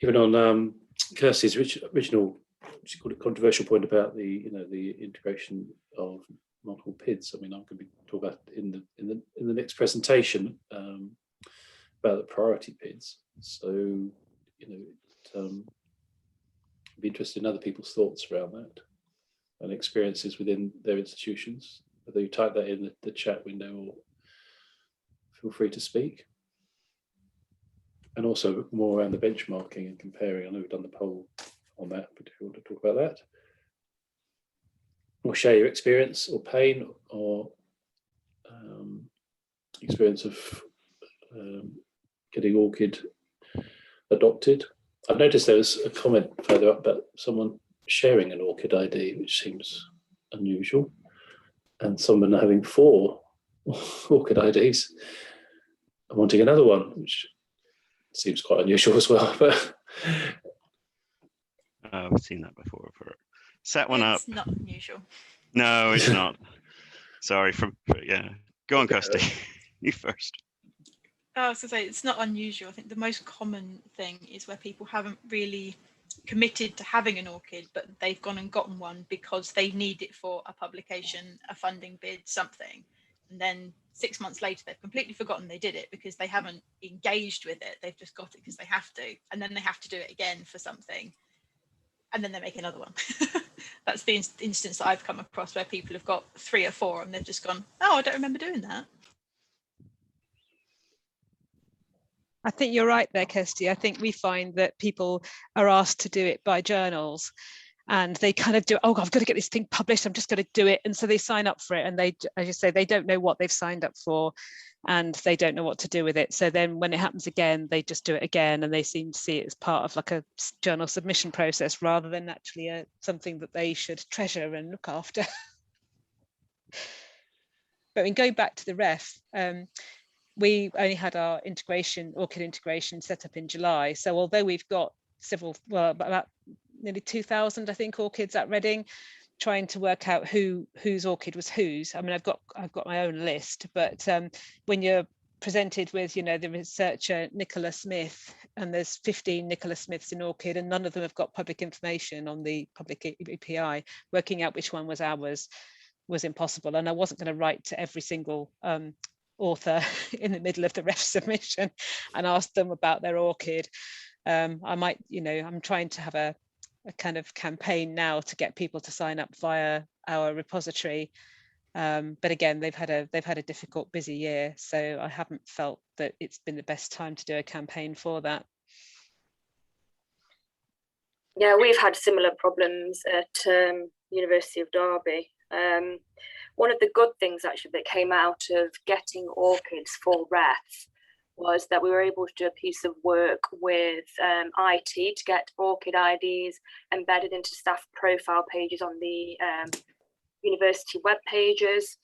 [SPEAKER 1] Even on Kirsty's original, she called it controversial point about the, you know, the integration of multiple PIDs. I mean, I'm going to be talking about in the next presentation about the priority PIDs. So, you know, I'd be interested in other people's thoughts around that and experiences within their institutions. Whether you type that in the chat window or feel free to speak. And also more around the benchmarking and comparing. I know we've done the poll on that, but if you want to talk about that, or share your experience or pain, or experience of getting ORCID adopted. I've noticed there was a comment further up about someone sharing an ORCID ID, which seems unusual, and someone having 4 ORCID IDs and wanting another one, which seems quite unusual as well. But
[SPEAKER 3] I've seen that before. Set one up.
[SPEAKER 5] It's not unusual.
[SPEAKER 3] No, it's not. Sorry, yeah. Go on, Kirsty. You first.
[SPEAKER 5] I was going to say, it's not unusual. I think the most common thing is where people haven't really committed to having an ORCID, but they've gone and gotten one because they need it for a publication, a funding bid, something. And then 6 months later, they've completely forgotten they did it because they haven't engaged with it. They've just got it because they have to. And then they have to do it again for something. And then they make another one. That's the instance that I've come across where people have got 3 or 4 and they've just gone, oh, I don't remember doing that.
[SPEAKER 8] I think you're right there, Kirsty. I think we find that people are asked to do it by journals and they kind of do, oh, I've got to get this thing published, I'm just going to do it. And so they sign up for it and they, as you say, they don't know what they've signed up for and they don't know what to do with it. So then when it happens again, they just do it again and they seem to see it as part of like a journal submission process rather than actually something that they should treasure and look after. But in going back to the ref, we only had our ORCID integration set up in July. So although we've got about nearly 2,000, I think, ORCIDs at Reading, trying to work out whose ORCID was whose. I mean, I've got my own list, but when you're presented with, the researcher Nicola Smith, and there's 15 Nicola Smiths in ORCID, and none of them have got public information on the public API, working out which one was ours was impossible. And I wasn't going to write to every single author in the middle of the ref submission and ask them about their ORCID. I might, I'm trying to have a kind of campaign now to get people to sign up via our repository. But again, they've had a difficult, busy year, so I haven't felt that it's been the best time to do a campaign for that.
[SPEAKER 9] Yeah, we've had similar problems at University of Derby. One of the good things actually that came out of getting ORCIDs for ref was that we were able to do a piece of work with IT to get ORCID IDs embedded into staff profile pages on the university web pages.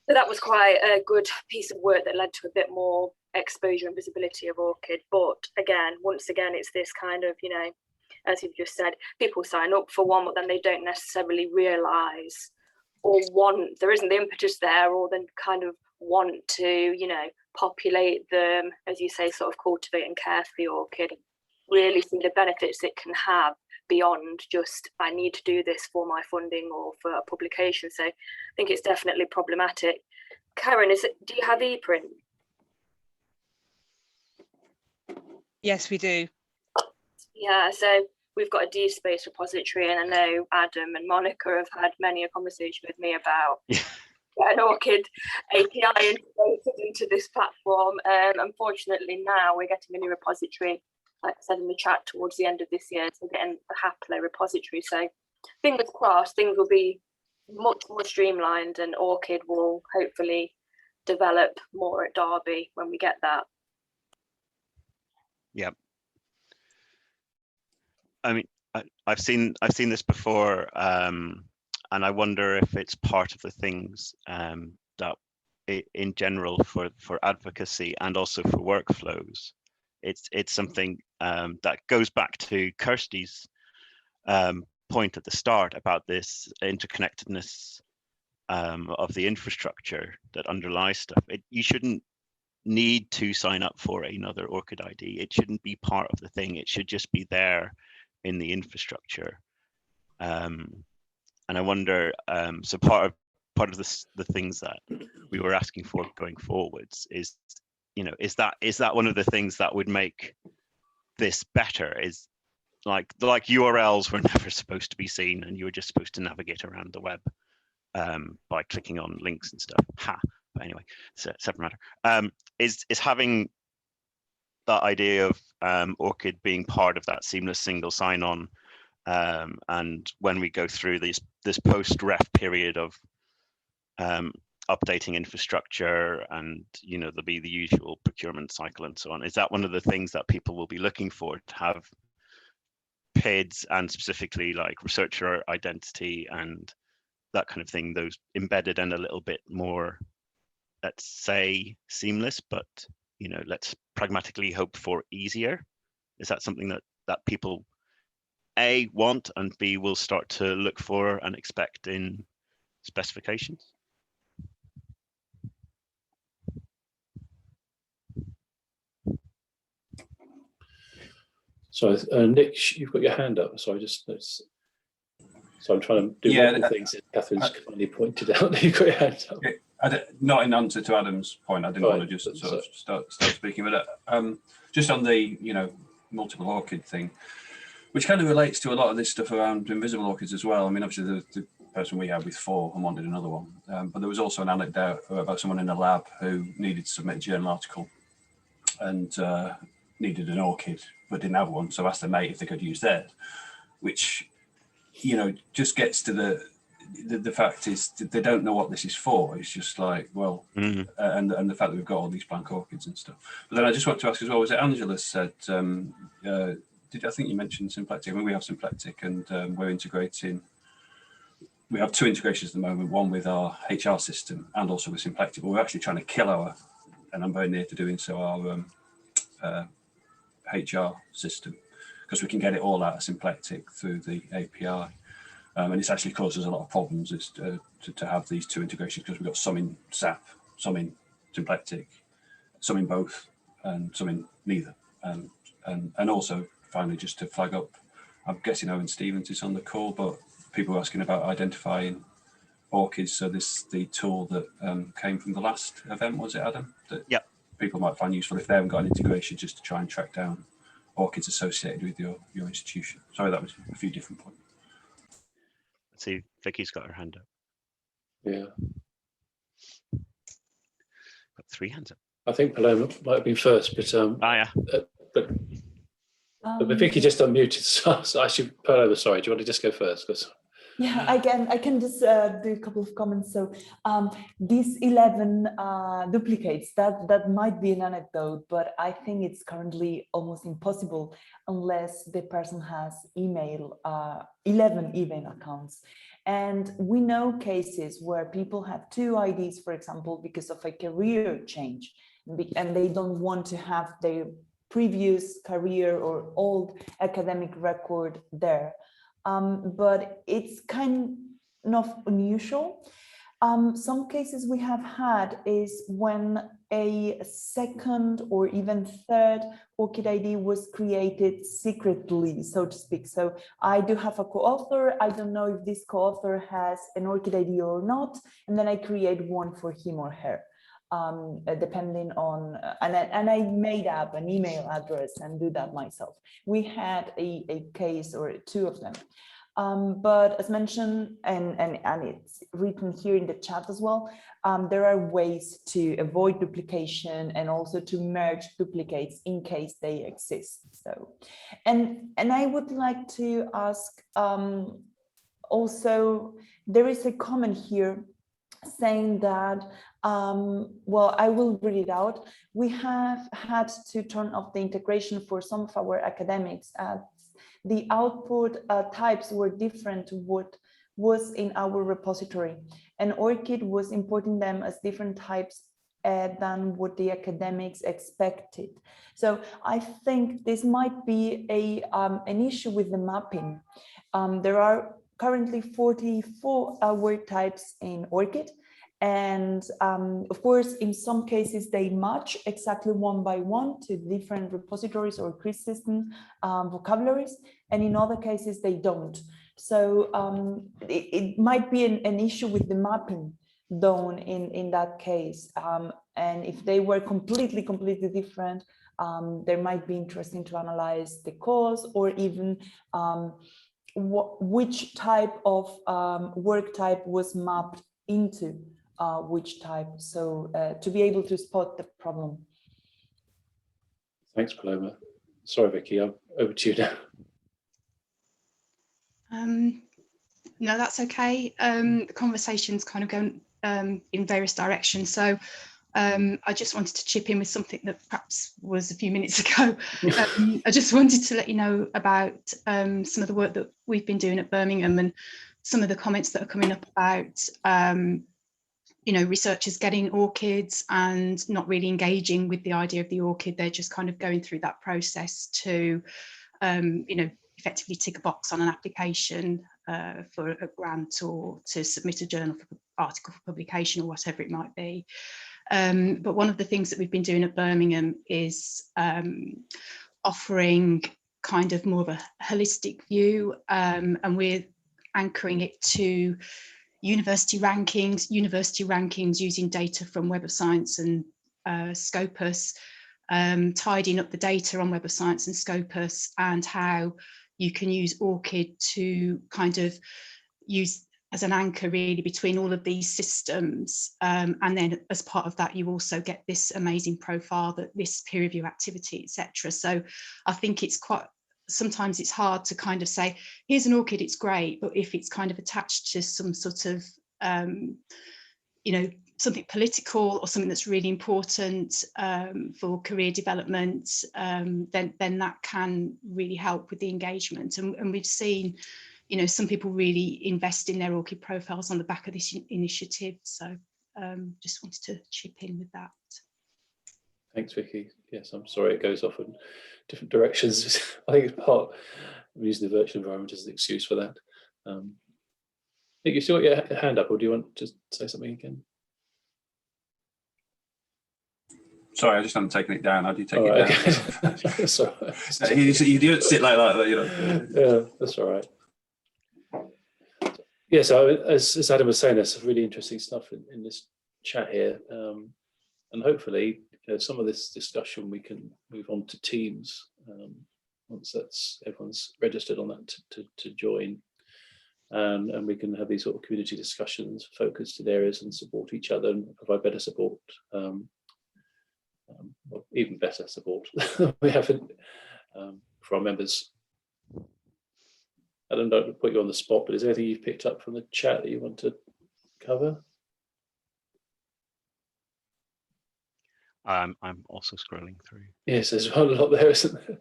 [SPEAKER 9] So that was quite a good piece of work that led to a bit more exposure and visibility of ORCID. But again, once again, it's this kind of, as you've just said, people sign up for one, but then they don't necessarily realise or want, there isn't the impetus there, or then kind of want to, populate them, as you say, sort of cultivate and care for the ORCID, really see the benefits it can have beyond just, I need to do this for my funding or for a publication. So I think it's definitely problematic. Karen, do you have ePrint?
[SPEAKER 8] Yes, we do.
[SPEAKER 9] Yeah, so we've got a DSpace repository, and I know Adam and Monica have had many a conversation with me about an ORCID API integrated into this platform. Unfortunately, now we're getting a new repository, like I said in the chat, towards the end of this year, so getting a Hapley repository. So fingers crossed, things will be much more streamlined and ORCID will hopefully develop more at Derby when we get that.
[SPEAKER 3] Yep. I mean, I've seen this before, and I wonder if it's part of the things that, in general, for advocacy and also for workflows, it's something that goes back to Kirsty's point at the start about this interconnectedness of the infrastructure that underlies stuff. You shouldn't need to sign up for another ORCID ID. It shouldn't be part of the thing. It should just be there in the infrastructure. And I wonder, so part of the things that we were asking for going forwards is, is that one of the things that would make this better? Is like URLs were never supposed to be seen, and you were just supposed to navigate around the web by clicking on links and stuff. But anyway, it's a separate matter. Is having that idea of ORCID being part of that seamless single sign-on, and when we go through this post-ref period of updating infrastructure, and there'll be the usual procurement cycle and so on. Is that one of the things that people will be looking for, to have PIDs and specifically like researcher identity and that kind of thing, those embedded and a little bit more, let's say, seamless, but let's pragmatically hope for easier? Is that something that people A, want, and B, will start to look for and expect in specifications?
[SPEAKER 1] So Nick, you've got your hand up. So I'm trying to do multiple things. Catherine's kindly pointed out that you've got your hand up.
[SPEAKER 10] Not in answer to Adam's point, I didn't want to just sort of start speaking, but just on the multiple orchid thing, which kind of relates to a lot of this stuff around invisible orchids as well. I mean, obviously the person we had with 4 and wanted another one, but there was also an anecdote about someone in a lab who needed to submit a journal article and needed an orchid but didn't have one, so asked their mate if they could use theirs, which just gets to the fact is they don't know what this is for. It's just like, well, and the fact that we've got all these blank orchids and stuff. But then I just want to ask as well, was it Angela said, I think you mentioned symplectic? I mean, we have symplectic, and we're integrating. We have 2 integrations at the moment, one with our HR system and also with symplectic, but we're actually trying to kill and I'm very near to doing so, our HR system, because we can get it all out of symplectic through the API. And it's actually caused us a lot of problems to have these 2 integrations, because we've got some in SAP, some in symplectic, some in both, and some in neither. And also, finally, just to flag up, I'm guessing Owen Stevens is on the call, but people are asking about identifying orchids. So the tool that came from the last event, was it, Adam? That people might find useful if they haven't got an integration, just to try and track down orchids associated with your institution. Sorry, that was a few different points.
[SPEAKER 3] Let's see, Vicky's got her hand up.
[SPEAKER 1] Yeah.
[SPEAKER 3] Got 3 hands up.
[SPEAKER 1] I think Paloma might have been first, but but Vicky just unmuted. So actually, Paloma, sorry, do you want to just go first?
[SPEAKER 4] Yeah, I can just do a couple of comments. So these 11 duplicates, that might be an anecdote, but I think it's currently almost impossible unless the person has 11 email accounts. And we know cases where people have 2 IDs, for example, because of a career change, and they don't want to have their previous career or old academic record there. But it's kind of unusual. Some cases we have had is when a second or even third ORCID ID was created secretly, so to speak. So I do have a co-author. I don't know if this co-author has an ORCID ID or not, and then I create one for him or her. Depending on, and I made up an email address and do that myself. We had a case or 2 of them. But as mentioned, and it's written here in the chat as well, there are ways to avoid duplication and also to merge duplicates in case they exist. So, and I would like to ask, also, there is a comment here saying that, well, I will read it out. We have had to turn off the integration for some of our academics as the output types were different to what was in our repository, and ORCID was importing them as different types than what the academics expected. So I think this might be an issue with the mapping. There are currently 44 word types in ORCID. And of course, in some cases, they match exactly 1 by 1 to different repositories or CRIS system vocabularies. And in other cases, they don't. So it might be an issue with the mapping done in that case. And if they were completely different, there might be interesting to analyze the cause or even which type of work type was mapped into which type, so to be able to spot the problem.
[SPEAKER 1] Thanks, Paloma. Sorry, Vicky, I'm over to you now.
[SPEAKER 11] No, that's okay. The conversation's kind of in various directions. So I just wanted to chip in with something that perhaps was a few minutes ago. I just wanted to let you know about some of the work that we've been doing at Birmingham and some of the comments that are coming up about researchers getting orchids and not really engaging with the idea of the orchid. They're just kind of going through that process to effectively tick a box on an application for a grant or to submit a journal article for publication or whatever it might be. But one of the things that we've been doing at Birmingham is offering kind of more of a holistic view, and we're anchoring it to university rankings using data from Web of Science and Scopus, tidying up the data on Web of Science and Scopus, and how you can use ORCID to kind of use as an anchor really between all of these systems, and then as part of that you also get this amazing profile, that this peer review activity, etc. So I think it's quite, sometimes it's hard to kind of say here's an ORCID, it's great, but if it's kind of attached to some sort of something political or something that's really important for career development, then that can really help with the engagement. And we've seen some people really invest in their ORCID profiles on the back of this initiative. So just wanted to chip in with that.
[SPEAKER 1] Thanks, Vicky. Yes, I'm sorry it goes off in different directions. I think it's part of using the virtual environment as an excuse for that. Nick, you still got your hand up, or do you want to say something again?
[SPEAKER 10] Sorry, I just haven't taken it down. How do you take it down?
[SPEAKER 1] Okay. Sorry.
[SPEAKER 10] You don't sit like that,
[SPEAKER 1] Yeah, that's all right. Yeah, so as Adam was saying, there's some really interesting stuff in this chat here, and hopefully some of this discussion we can move on to Teams once everyone's registered on that to join, and we can have these sort of community discussions focused in areas and support each other and provide better support, well, even better support we have for our members. I don't know to put you on the spot, but is there anything you've picked up from the chat that you want to cover?
[SPEAKER 3] I'm also scrolling through.
[SPEAKER 1] Yes, there's a lot there, isn't there?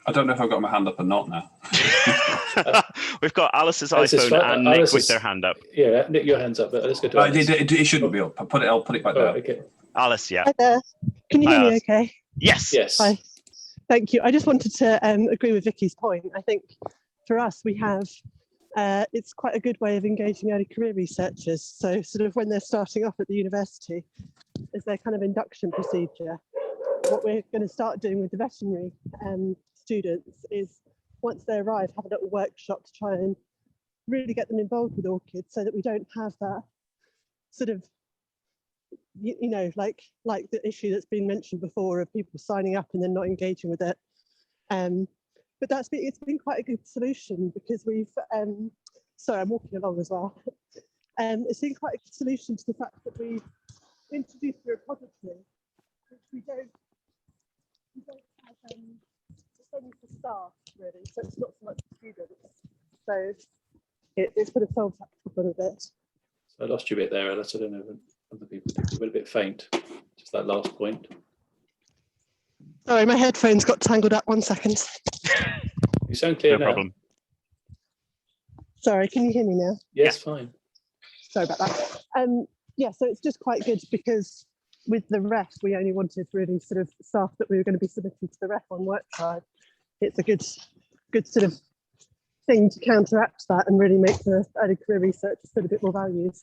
[SPEAKER 10] I don't know if I've got my hand up or not now.
[SPEAKER 3] We've got Alice's iPhone and Nick with their hand up.
[SPEAKER 1] Yeah, Nick, your hand's up, but let's go to Alice.
[SPEAKER 10] It shouldn't be up. I'll put it back down.
[SPEAKER 1] Okay.
[SPEAKER 3] Alice, yeah.
[SPEAKER 12] Hi there. Can you hear me okay?
[SPEAKER 3] Yes.
[SPEAKER 1] Yes.
[SPEAKER 12] Hi. Thank you. I just wanted to agree with Vicky's point. I think for us, we have, it's quite a good way of engaging early career researchers. So sort of when they're starting off at the university, as their kind of induction procedure, what we're going to start doing with the veterinary students is once they arrive, have a little workshop to try and really get them involved with orchids, so that we don't have that sort of, like the issue that's been mentioned before of people signing up and then not engaging with it. But it's been quite a good solution, because we've, sorry, I'm walking along as well. It's been quite a good solution to the fact that we've introduced a repository, which we don't have, it's only for staff really, so it's not so much for students. So it sort of solves that problem a bit.
[SPEAKER 1] So I lost you a bit there, Alice. I don't know if other people were a bit faint, just that last point.
[SPEAKER 12] Sorry, my headphones got tangled up. 1 second.
[SPEAKER 1] You sound clear now.
[SPEAKER 3] No problem.
[SPEAKER 12] Sorry, can you hear me now?
[SPEAKER 1] Yes, fine.
[SPEAKER 12] Sorry about that. Yeah, so it's just quite good, because with the ref, we only wanted really sort of stuff that we were going to be submitting to the ref on WorkSide. It's a good sort of thing to counteract that and really make the early career researchers feel a bit more valued.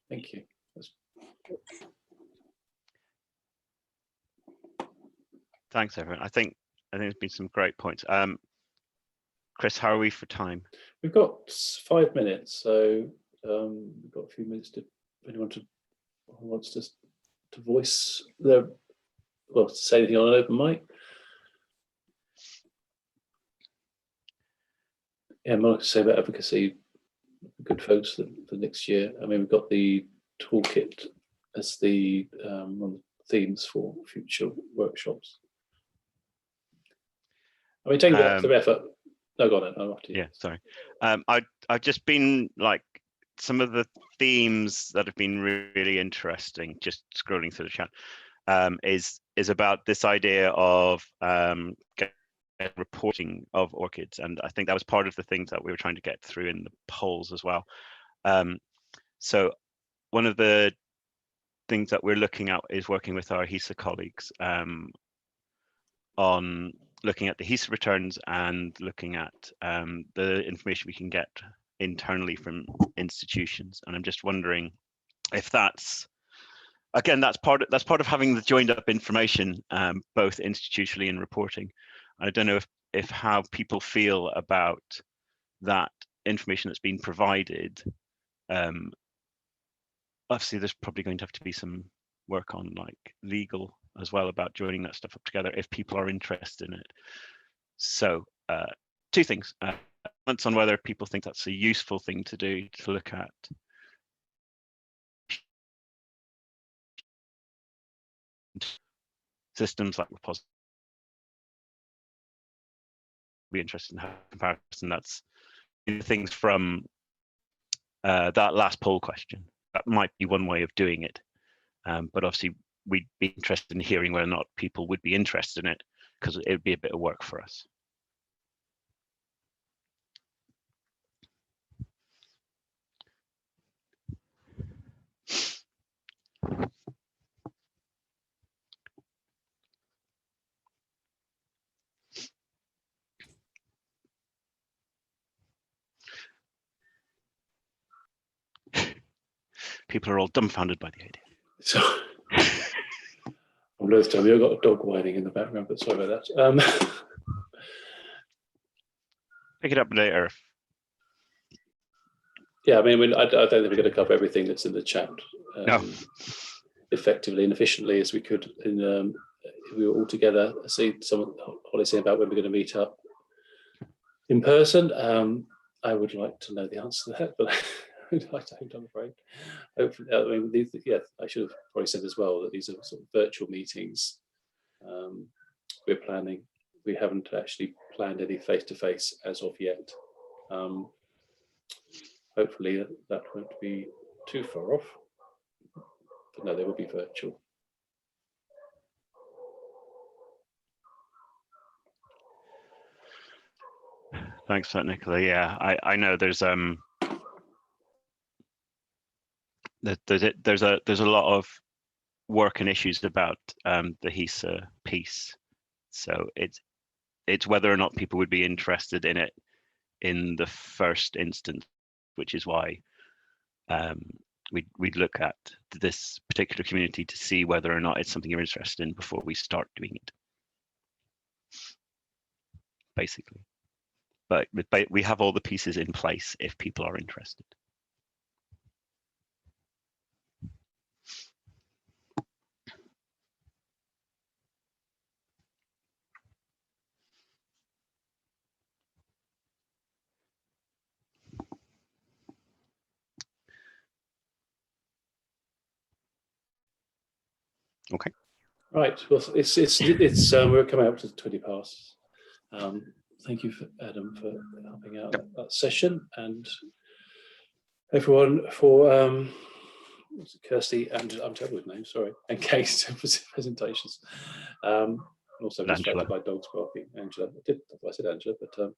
[SPEAKER 1] Thank you.
[SPEAKER 3] Thanks, everyone. I think there's been some great points. Chris, how are we for time?
[SPEAKER 1] We've got 5 minutes, so we've got a few minutes to anyone who wants to voice their, well, to say anything on an open mic. Yeah, more to say about advocacy. Good folks for next year. I mean, we've got the toolkit as the one of the themes for future workshops. I mean, taking the effort. No, go on then. I'm off to you.
[SPEAKER 3] Yeah, sorry. I've just been like, some of the themes that have been really interesting, just scrolling through the chat, is about this idea of reporting of orchids, and I think that was part of the things that we were trying to get through in the polls as well. So one of the things that we're looking at is working with our HESA colleagues on looking at the HESA returns and looking at the information we can get internally from institutions. And I'm just wondering if that's, again, that's part of having the joined up information, both institutionally and reporting. I don't know if how people feel about that information that's been provided. Obviously, there's probably going to have to be some work on like legal as well about joining that stuff up together if people are interested in it. So two things. Comments on whether people think that's a useful thing to do, to look at systems like repository. Be interested in how comparison. That's things from that last poll question. That might be one way of doing it, but obviously we'd be interested in hearing whether or not people would be interested in it, because it would be a bit of work for us. People are all dumbfounded by the idea.
[SPEAKER 1] So I'm loath to tell you, I've got a dog whining in the background, but sorry about that.
[SPEAKER 3] Pick it up later.
[SPEAKER 1] Yeah, I mean, I don't think we're going to cover everything that's in the chat
[SPEAKER 3] No.
[SPEAKER 1] effectively and efficiently as we could. If we were all together, I see someone Holly saying about when we're going to meet up in person. I would like to know the answer to that, but I don't, I'm afraid. Hopefully, I mean, yeah, I should have probably said as well that these are sort of virtual meetings we're planning. We haven't actually planned any face-to-face as of yet. Hopefully that won't be too far off, but no, they will be virtual.
[SPEAKER 3] Thanks for that, Nicola. Yeah, I know there's a lot of work and issues about the HESA piece. So it's whether or not people would be interested in it in the first instance, which is why we'd look at this particular community to see whether or not it's something you're interested in before we start doing it, basically. But we have all the pieces in place if people are interested. Okay.
[SPEAKER 1] Right. Well, it's we're coming up to 20 past. Thank you, Adam, for helping out that session, and everyone for Kirsty and I'm terrible with names, sorry, and Kate's presentations. Also distracted by dogs barking. Angela, I said Angela, but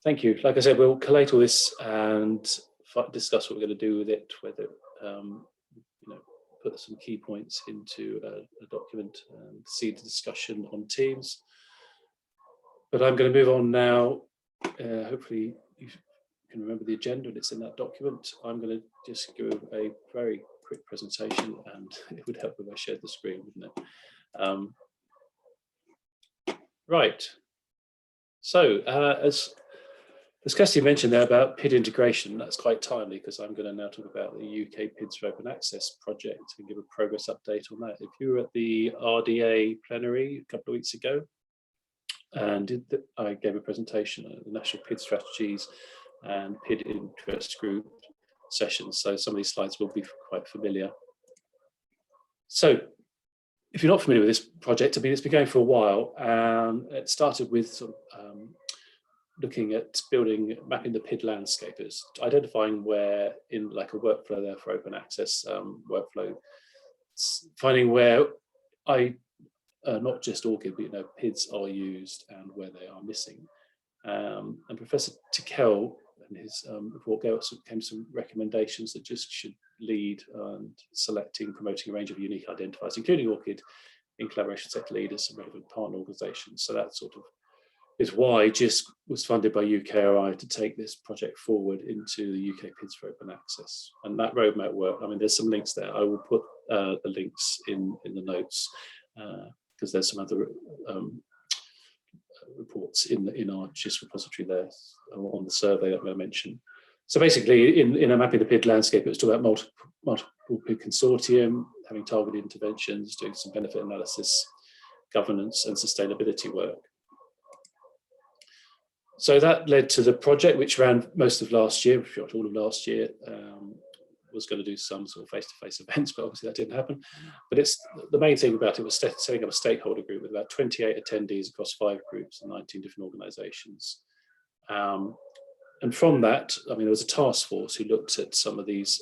[SPEAKER 1] thank you. Like I said, we'll collate all this and discuss what we're going to do with it. Whether put some key points into a document and see the discussion on Teams. But I'm going to move on now. Hopefully you can remember the agenda and it's in that document. I'm going to just give a very quick presentation, and it would help if I shared the screen, wouldn't it? Right. So as Kirsty mentioned there about PID integration, that's quite timely because I'm going to now talk about the UKPIDs for Open Access project and give a progress update on that. If you were at the RDA plenary a couple of weeks ago, and I gave a presentation on the National PID Strategies and PID Interest Group sessions, so some of these slides will be quite familiar. So if you're not familiar with this project, I mean, it's been going for a while. It started with sort of looking at mapping the PID landscape, is identifying where in like a workflow there for open access workflow, finding where not just ORCID, but PIDs are used and where they are missing. And Professor Tickell and his report came some recommendations that just should lead and selecting, promoting a range of unique identifiers, including ORCID, in collaboration with sector leaders and relevant partner organisations. So that sort of is why GISC was funded by UK ORCID to take this project forward into the UK PIDs for open access. And that roadmap work, I mean, there's some links there. I will put the links in the notes because there's some other reports in our GISC repository there on the survey that I'm going to mention. So basically, in a mapping the PID landscape, it was talking about multiple PID consortium, having targeted interventions, doing some benefit analysis, governance and sustainability work. So that led to the project, which ran most of last year, if not all of last year, was going to do some sort of face-to-face events, but obviously that didn't happen. But the main thing about it was setting up a stakeholder group with about 28 attendees across 5 groups and 19 different organisations. And from that, I mean, there was a task force who looked at some of these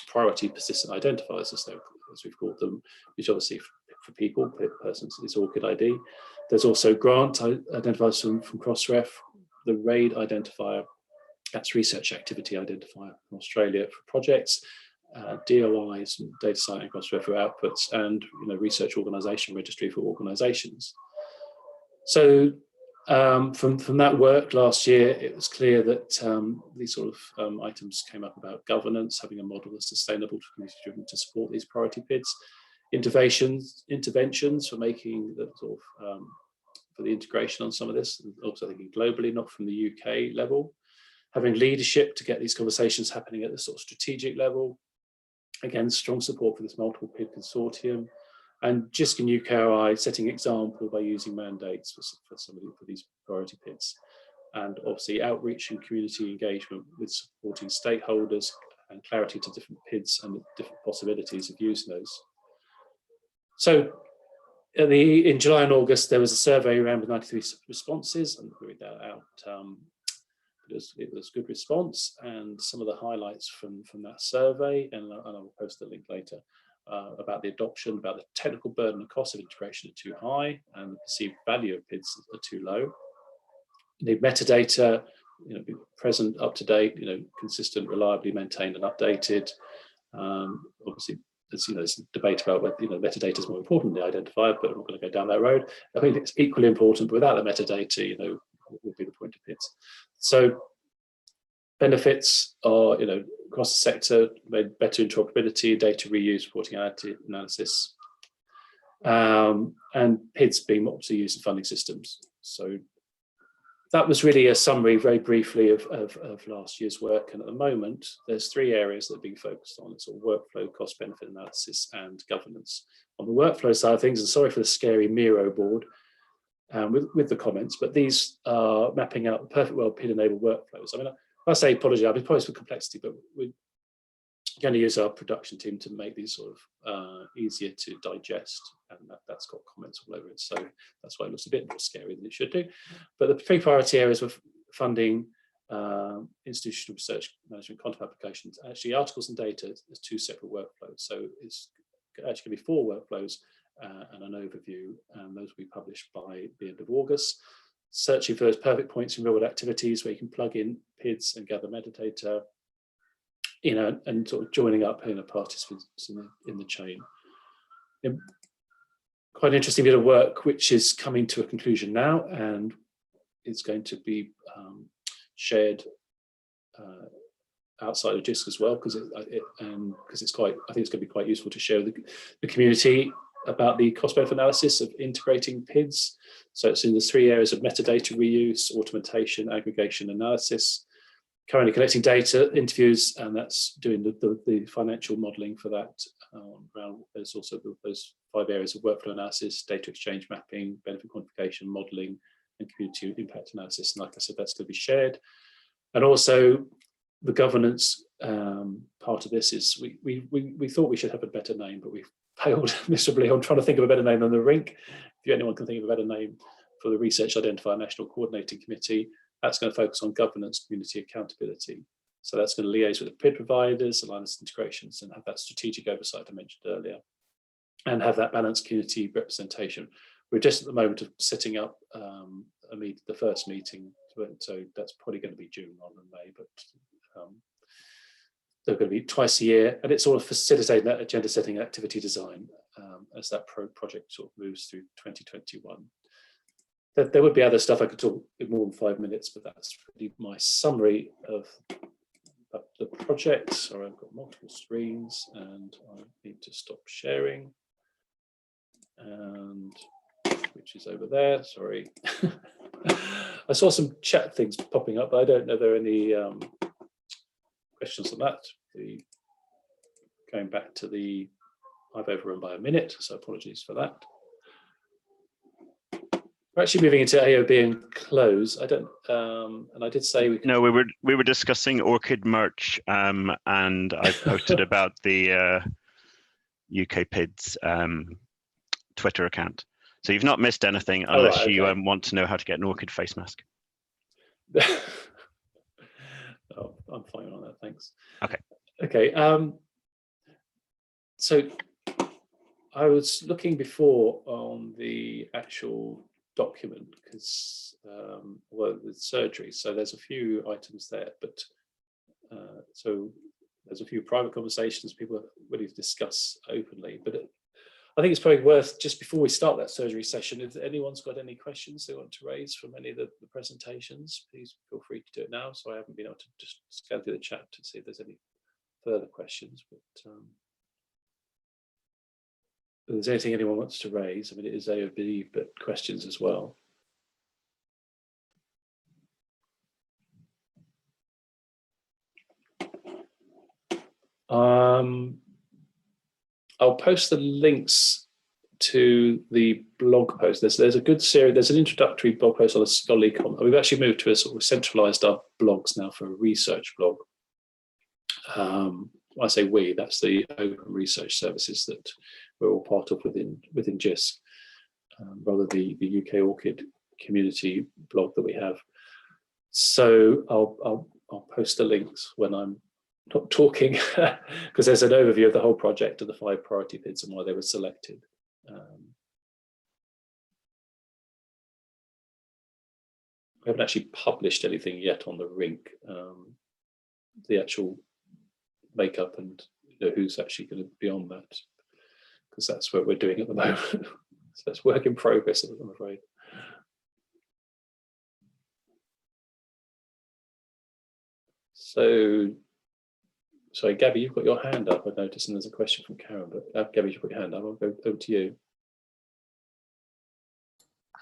[SPEAKER 1] priority persistent identifiers, as we've called them, which obviously for people, persons, is ORCID ID. There's also grant identifiers from Crossref, the RAID identifier, that's research activity identifier in Australia for projects, DOIs and data science Crossref for outputs, and research organisation registry for organisations. So from that work last year, it was clear that these sort of items came up about governance, having a model that's sustainable, community-driven to support these priority PIDs, interventions for making the sort of for the integration on some of this, and also thinking globally, not from the UK level, having leadership to get these conversations happening at the sort of strategic level. Again, strong support for this multiple PID consortium. And GISC and UK ORCID setting example by using mandates for these priority PIDs. And obviously outreach and community engagement with supporting stakeholders and clarity to different PIDs and the different possibilities of using those. So in July and August, there was a survey around with 93 responses, and we read that out. It was good response, and some of the highlights from that survey, and I will post the link later, about the adoption, about the technical burden and cost of integration are too high, and the perceived value of PIDs are too low. You need metadata, be present, up to date, consistent, reliably maintained and updated. Obviously, there's a debate about whether metadata is more important than the identifier, but I'm not going to go down that road. I mean, it's equally important, but without the metadata, what would be the point of PIDs? So benefits are, across the sector, made better interoperability, data reuse, reporting analysis, and PIDs being obviously used in funding systems. So that was really a summary, very briefly, of last year's work. And at the moment, there's 3 areas that are being focused on. It's all workflow, cost-benefit analysis, and governance. On the workflow side of things, and sorry for the scary Miro board with the comments, but these are mapping out perfect well PID-enabled workflows. I mean, I say apology, I've been apologize for complexity, but we're going to use our production team to make these sort of easier to digest, and that's got comments all over it. So that's why it looks a bit more scary than it should do. But the 3 priority areas were funding, institutional research management, content applications. Actually, articles and data is 2 separate workflows. So it's actually going to be 4 workflows and an overview, and those will be published by the end of August. Searching for those perfect points in real-world activities where you can plug in PIDs and gather metadata, and sort of joining up participants in the chain. Quite an interesting bit of work which is coming to a conclusion now, and it's going to be shared outside of GISC as well, because it's quite, I think it's going to be quite useful to share with the community about the cost-benefit analysis of integrating PIDs. So it's in the 3 areas of metadata reuse, automation, aggregation, analysis. Currently collecting data, interviews, and that's doing the financial modelling for that. There's also those 5 areas of workflow analysis, data exchange mapping, benefit quantification, modelling, and community impact analysis. And like I said, that's going to be shared. And also the governance part of this is we thought we should have a better name, but we've failed miserably on trying to think of a better name than the RINC. If anyone can think of a better name for the Research Identifier National Coordinating Committee, that's going to focus on governance, community accountability. So that's going to liaise with the PID providers, alliance integrations, and have that strategic oversight I mentioned earlier, and have that balanced community representation. We're just at the moment of setting up the first meeting, so that's probably going to be June rather than May, but they're going to be twice a year, and it's sort of facilitating that agenda setting activity design as that project sort of moves through 2021. There would be other stuff I could talk in more than 5 minutes, but that's really my summary of the project. Sorry, I've got multiple screens and I need to stop sharing, and which is over there, sorry. I saw some chat things popping up, but I don't know if there are any questions on that. Going back to I've overrun by a minute, so apologies for that. We're actually moving into AOB and close. I don't, and I did say we could.
[SPEAKER 3] No, we were discussing ORCID merch, and I posted about the UKPIDs Twitter account. So you've not missed anything unless you want to know how to get an ORCID face mask.
[SPEAKER 1] Oh, I'm fine on that, thanks.
[SPEAKER 3] Okay.
[SPEAKER 1] Okay. So I was looking before on the actual document because well, with surgery, so there's a few items there, but so there's a few private conversations people are willing to discuss openly, but I think it's probably worth, just before we start that surgery session, if anyone's got any questions they want to raise from any of the presentations, please feel free to do it now. So I haven't been able to just scan through the chat to see if there's any further questions, but if there's anything anyone wants to raise, I mean, it is AOB, but questions as well. I'll post the links to the blog post. There's a good series, there's an introductory blog post on a scholarly comment. We've actually moved to a sort of centralized our blogs now for a research blog. When I say we, that's the open research services that we're all part of within JISC, rather the UK ORCID community blog that we have. So I'll post the links when I'm not talking, because there's an overview of the whole project and the 5 priority PIDs and why they were selected. We haven't actually published anything yet on the RINC, the actual makeup and who's actually going to be on that, because that's what we're doing at the moment. So it's work in progress, I'm afraid. So, sorry, Gabby, you've got your hand up, I noticed, and there's a question from Karen, but Gabby, you put your hand up, I'll go over to you.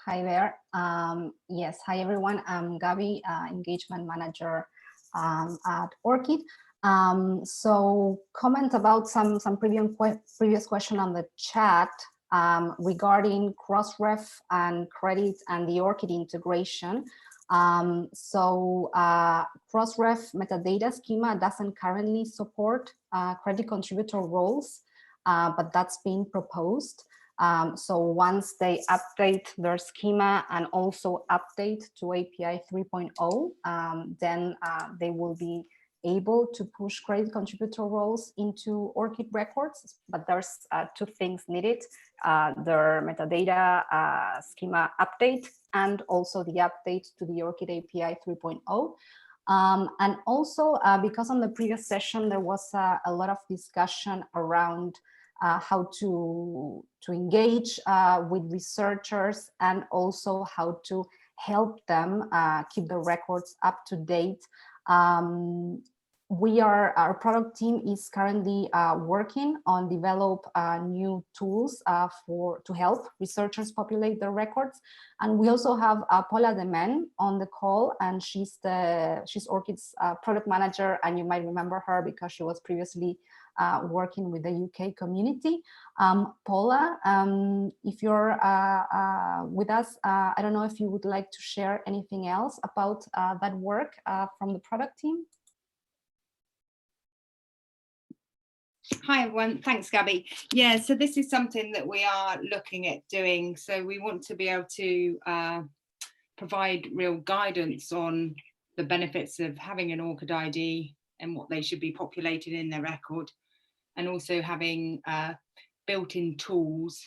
[SPEAKER 13] Hi there. Yes, hi everyone. I'm Gabby, engagement manager at ORCID. So comment about some previous question on the chat regarding Crossref and credit and the ORCID integration. So Crossref metadata schema doesn't currently support credit contributor roles, but that's being proposed. So once they update their schema and also update to API 3.0, then they will be able to push credit contributor roles into ORCID records, but there's 2 things needed, their metadata schema update and also the update to the ORCID API 3.0. And also because on the previous session, there was a lot of discussion around how to engage with researchers and also how to help them keep the records up to date. Our product team is currently working on develop new tools to help researchers populate their records. And we also have Paula Demen on the call, and she's ORCID's product manager, and you might remember her because she was previously working with the UK community. Paula, if you're with us, I don't know if you would like to share anything else about that work from the product team.
[SPEAKER 14] Hi everyone, thanks Gabby. Yeah, so this is something that we are looking at doing. So we want to be able to provide real guidance on the benefits of having an ORCID ID and what they should be populated in their record, and also having built-in tools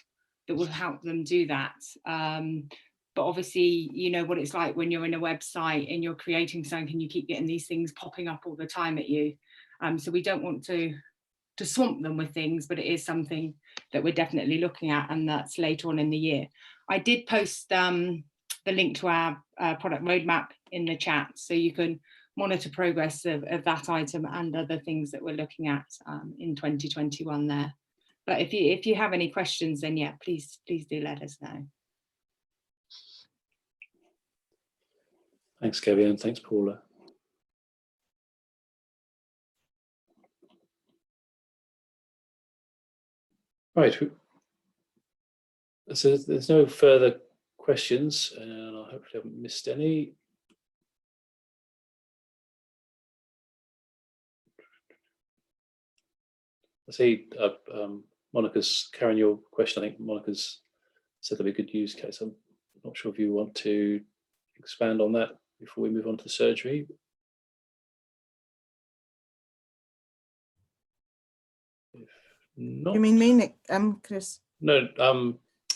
[SPEAKER 14] that will help them do that. But obviously, you know what it's like when you're in a website and you're creating something and you keep getting these things popping up all the time at you. So we don't want to swamp them with things, but it is something that we're definitely looking at, and that's later on in the year. I did post the link to our product roadmap in the chat, so you can monitor progress of that item and other things that we're looking at in 2021 there. But if you have any questions, then yeah, please do let us know.
[SPEAKER 1] Thanks, Gabby, and thanks, Paula. Right, so there's no further questions, and I hopefully haven't missed any. I see Monica's carrying your question. I think Monica's said that'd be a good use case. I'm not sure if you want to expand on that before we move on to the surgery. If not,
[SPEAKER 2] You mean me, Nick? Chris?
[SPEAKER 1] No,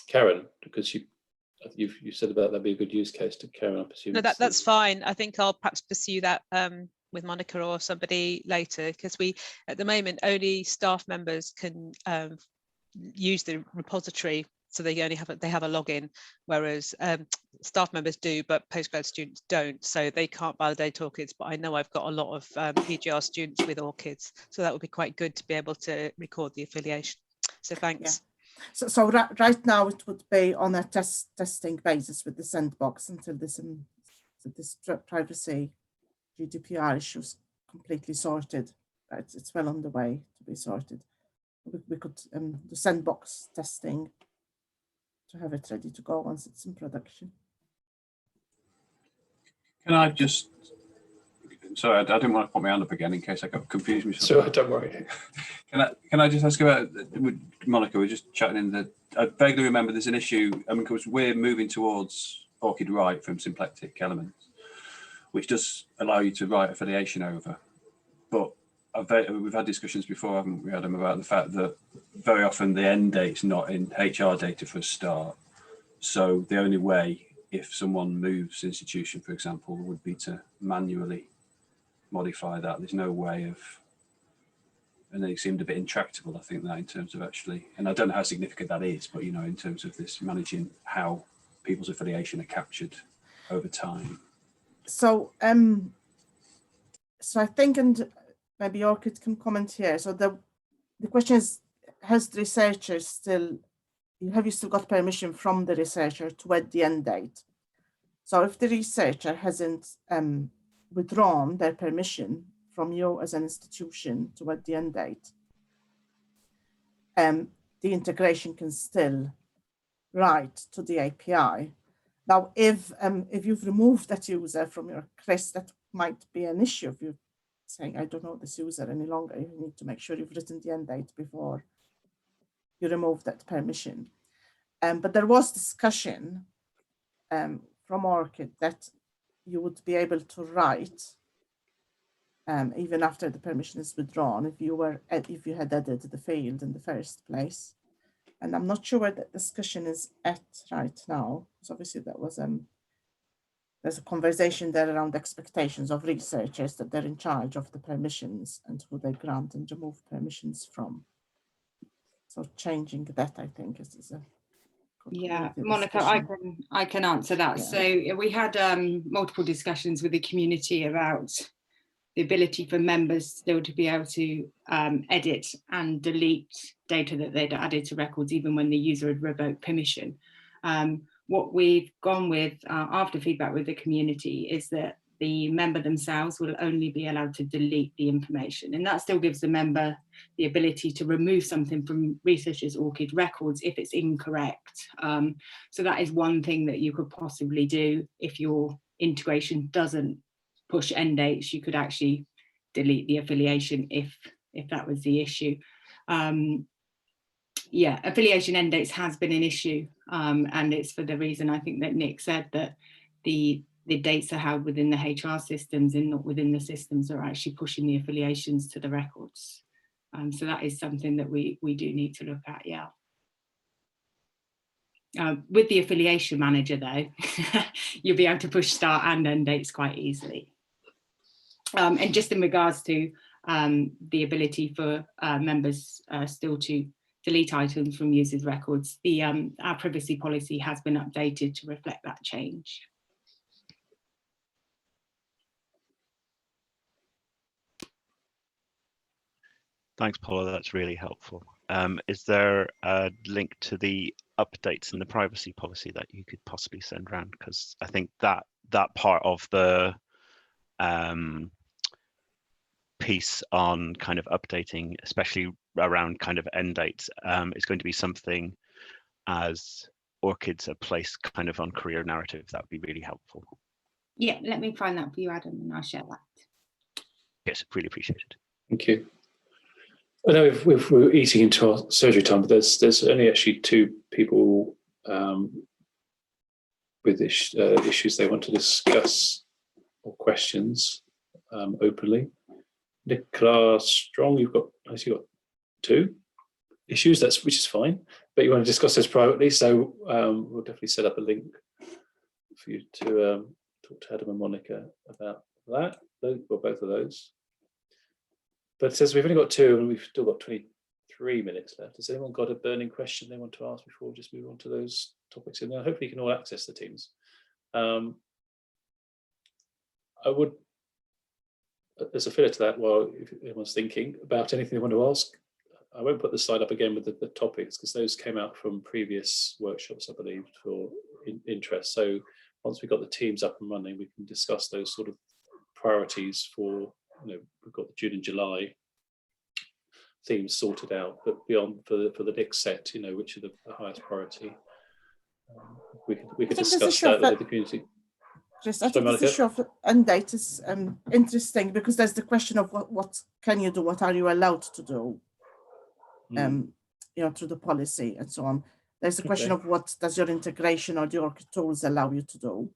[SPEAKER 1] Karen, because you said about that'd be a good use case to Karen, I presume.
[SPEAKER 8] No, that's fine. I think I'll perhaps pursue that with Monica or somebody later, because we at the moment only staff members can use the repository, so they only have a login, whereas staff members do, but postgrad students don't, so they can't validate ORCIDs. But I know I've got a lot of PGR students with ORCIDs, so that would be quite good to be able to record the affiliation. So thanks.
[SPEAKER 2] Yeah. So right now it would be on a testing basis with the sandbox until this privacy GDPR issues completely sorted. It's well on the way to be sorted. We could do sandbox testing to have it ready to go once it's in production.
[SPEAKER 10] Can I just, sorry, I didn't want to put my hand up again in case I got confused myself.
[SPEAKER 1] So don't worry.
[SPEAKER 10] Can I just ask about, Monica, we're just chatting in the, I vaguely remember there's an issue, I mean, because we're moving towards ORCID write from symplectic elements, which does allow you to write affiliation over. But we've had discussions before, haven't we, Adam, about the fact that very often the end date's not in HR data for a start. So the only way, if someone moves institution, for example, would be to manually modify that. There's no way of, and then it seemed a bit intractable, I think, that in terms of actually, and I don't know how significant that is, but, you know, in terms of this managing how people's affiliation are captured over time.
[SPEAKER 2] So, so I think, and maybe ORCID can comment here. So the question is, has the researcher have you still got permission from the researcher to add the end date? So if the researcher hasn't withdrawn their permission from you as an institution to add the end date, the integration can still write to the API. Now, if you've removed that user from your CRIS, that might be an issue. If you're saying, I don't know this user any longer, you need to make sure you've written the end date before you remove that permission. But there was discussion from ORCID that you would be able to write even after the permission is withdrawn if you had added the field in the first place. And I'm not sure where that discussion is at right now. So obviously that was there's a conversation there around expectations of researchers that they're in charge of the permissions and who they grant and remove permissions from. So changing that, I think, is a
[SPEAKER 14] yeah, Monica, I can answer that. Yeah. So we had multiple discussions with the community about the ability for members still to be able to edit and delete data that they'd added to records even when the user had revoked permission. What we've gone with after feedback with the community is that the member themselves will only be allowed to delete the information, and that still gives the member the ability to remove something from researchers' ORCID records if it's incorrect. So that is one thing that you could possibly do if your integration doesn't push end dates. You could actually delete the affiliation if that was the issue. yeah, affiliation end dates has been an issue, and it's for the reason I think that Nick said, that the dates are held within the HR systems and not within the systems that are actually pushing the affiliations to the records. So that is something that we do need to look at, yeah. With the affiliation manager though, you'll be able to push start and end dates quite easily. And just in regards to the ability for members still to delete items from users' records, our privacy policy has been updated to reflect that change.
[SPEAKER 3] Thanks, Paula, that's really helpful. Is there a link to the updates in the privacy policy that you could possibly send around? Because I think that part of the piece on kind of updating, especially around kind of end dates, is going to be something as ORCID's a place kind of on career narrative that would be really helpful.
[SPEAKER 14] Yeah, let me find that for you, Adam, and I'll share that.
[SPEAKER 3] Yes, really appreciate it.
[SPEAKER 1] Thank you. I know if we're eating into our surgery time, but there's only actually 2 people with issues they want to discuss or questions openly. Nicola Strong, you've got 2 issues, which is fine, but you want to discuss this privately, so we'll definitely set up a link for you to talk to Adam and Monica about that, or both of those. But it says we've only got 2 and we've still got 23 minutes left. Has anyone got a burning question they want to ask before we just move on to those topics? And hopefully you can all access the Teams. I would, as a filler to that, well, if anyone's thinking about anything they want to ask, I won't put the slide up again with the topics, because those came out from previous workshops, I believe, for interest. So once we've got the Teams up and running, we can discuss those sort of priorities for, we've got the June and July themes sorted out, but beyond for the next set, which are the highest priority. We could discuss that with the community.
[SPEAKER 2] Just, I think this issue of end date is interesting, because there's the question of what can you do, what are you allowed to do, through the policy and so on. There's the question of what does your integration or the ORCID tools allow you to do.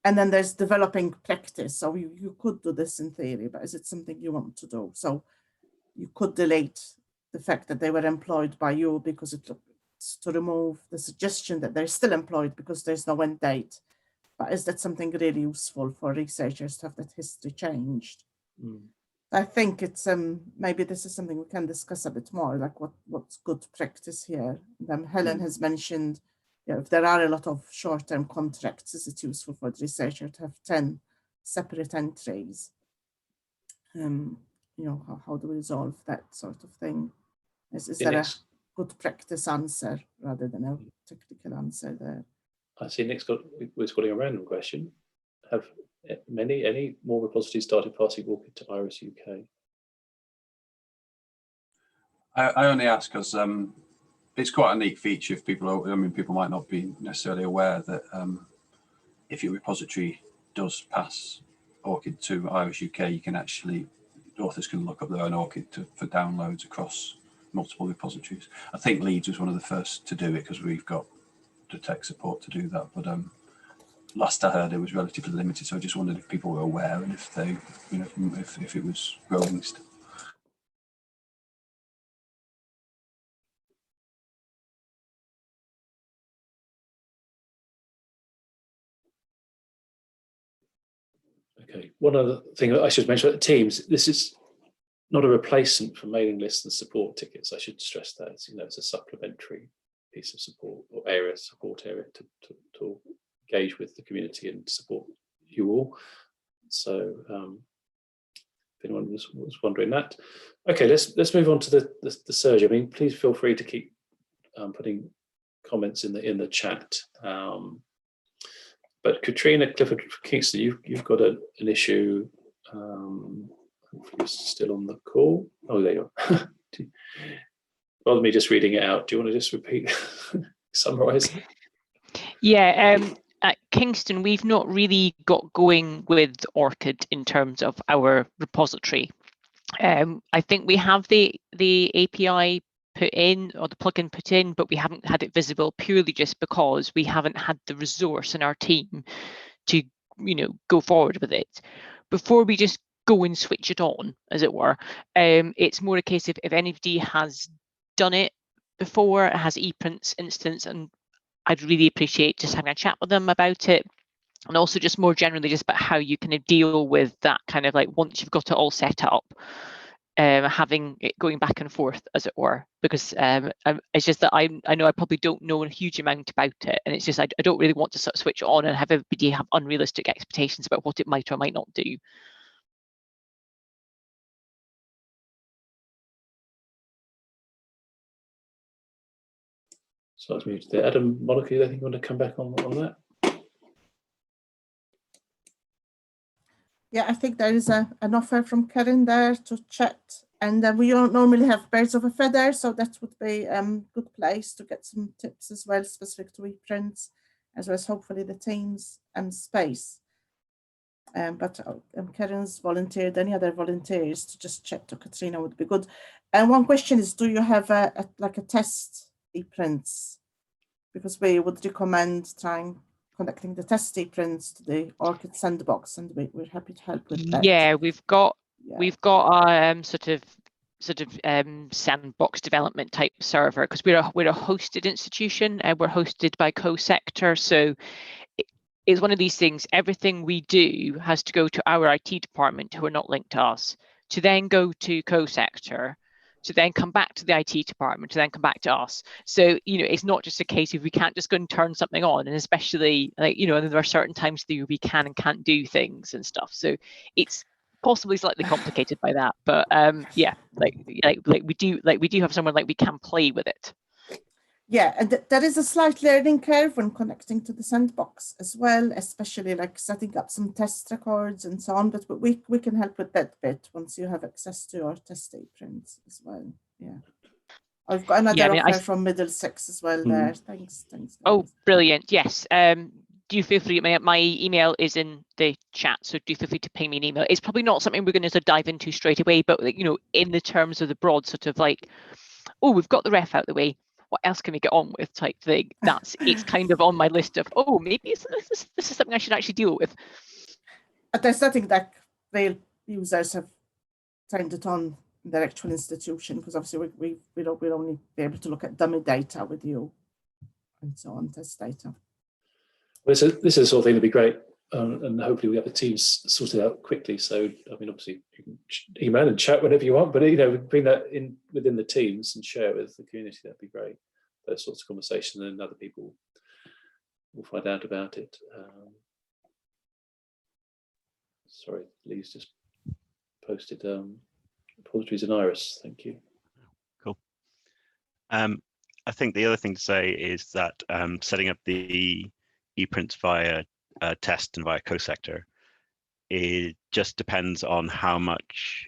[SPEAKER 2] And then there's developing practice. So you could do this in theory, but is it something you want to do? So you could delete the fact that they were employed by you, because it's to remove the suggestion that they're still employed because there's no end date. But is that something really useful for researchers to have that history changed? I think it's maybe this is something we can discuss a bit more, like what's good practice here. Helen has mentioned, if there are a lot of short-term contracts, is it useful for the researcher to have 10 separate entries? How do we resolve that sort of thing? Is there a good practice answer rather than a technical answer there?
[SPEAKER 1] I see Nick's was putting a random question. Have any more repositories started passing ORCID to IRIS UK?
[SPEAKER 10] I only ask because it's quite a neat feature. If people people might not be necessarily aware that if your repository does pass ORCID to IRIS UK, you can actually, authors can look up their own ORCID for downloads across multiple repositories. I think Leeds was one of the first to do it, because we've got the tech support to do that, but last I heard it was relatively limited, so I just wondered if people were aware and if they, if it was growing still.
[SPEAKER 1] Okay, one other thing I should mention about the Teams, this is not a replacement for mailing lists and support tickets. I should stress that. It's a supplementary piece of support or support area to engage with the community and support you all. So if anyone was wondering that. Okay, let's move on to the surge. I mean, please feel free to keep putting comments in the chat. But Katrina Clifford Kingston, you've got an issue. Hopefully you're still on the call. Oh, there you are. Rather than me just reading it out, do you want to just repeat, summarise?
[SPEAKER 15] Yeah, at Kingston, we've not really got going with ORCID in terms of our repository. I think we have the API put in, or the plugin put in, but we haven't had it visible purely just because we haven't had the resource in our team to, you know, go forward with it. Before we just go and switch it on, as it were, it's more a case of if anybody has done it before, has ePrints instance, and I'd really appreciate just having a chat with them about it. And also just more generally just about how you kind of deal with that kind of like, once you've got it all set up, having it going back and forth, as it were, because it's just that I know I probably don't know a huge amount about it, and it's just I don't really want to sort of switch it on and have everybody have unrealistic expectations about what it might or might not do.
[SPEAKER 1] So I was muted there. Adam, Monica, do you think you want to come back on that?
[SPEAKER 2] Yeah, I think there is an offer from Karen there to chat, and we don't normally have birds of a feather, so that would be a good place to get some tips as well, specific to ePrints, as well as hopefully the teams and space. But Karen's volunteered. Any other volunteers to just chat to Katrina would be good. And one question is, do you have like a test ePrints? Because we would recommend trying connecting the test ePrints to the ORCID sandbox, and we're happy to help with that.
[SPEAKER 15] Yeah, we've got our sort of sandbox development type server, because we're a hosted institution, and we're hosted by co-sector, so it's one of these things. Everything we do has to go to our IT department, who are not linked to us, to then go to co-sector, to then come back to the IT department, to then come back to us. So, you know, it's not just a case of we can't just go and turn something on, and especially, like, you know, there are certain times that we can and can't do things and stuff. So it's possibly slightly complicated by that, but yeah, like we do have someone like we can play with it.
[SPEAKER 2] Yeah, and there is a slight learning curve when connecting to the sandbox as well, especially like setting up some test records and so on, but we can help with that bit once you have access to your test ePrints as well. Yeah. I've got another offer from Middlesex as well there. Thanks.
[SPEAKER 15] Oh, brilliant. Yes. Do feel free, my email is in the chat, so do feel free to ping me an email. It's probably not something we're going to dive into straight away, but, you know, in the terms of the broad sort of like, oh, we've got the ref out the way, what else can we get on with type thing? It's kind of on my list of, oh, maybe this is something I should actually deal with.
[SPEAKER 2] But there's nothing that real users have turned it on in their actual institution, because obviously we'll only be able to look at dummy data with you and so on, test data.
[SPEAKER 1] Well, this is the sort of thing that'd be great, and hopefully we have the teams sorted out quickly. So, I mean, obviously you can email and chat whenever you want, but, you know, bring that in within the teams and share it with the community. That'd be great. Those sorts of conversations, and other people will find out about it. Sorry, Lee's just posted repositories in Iris. Thank you.
[SPEAKER 3] Cool. I think the other thing to say is that setting up the ePrints via test and via co-sector, it just depends on how much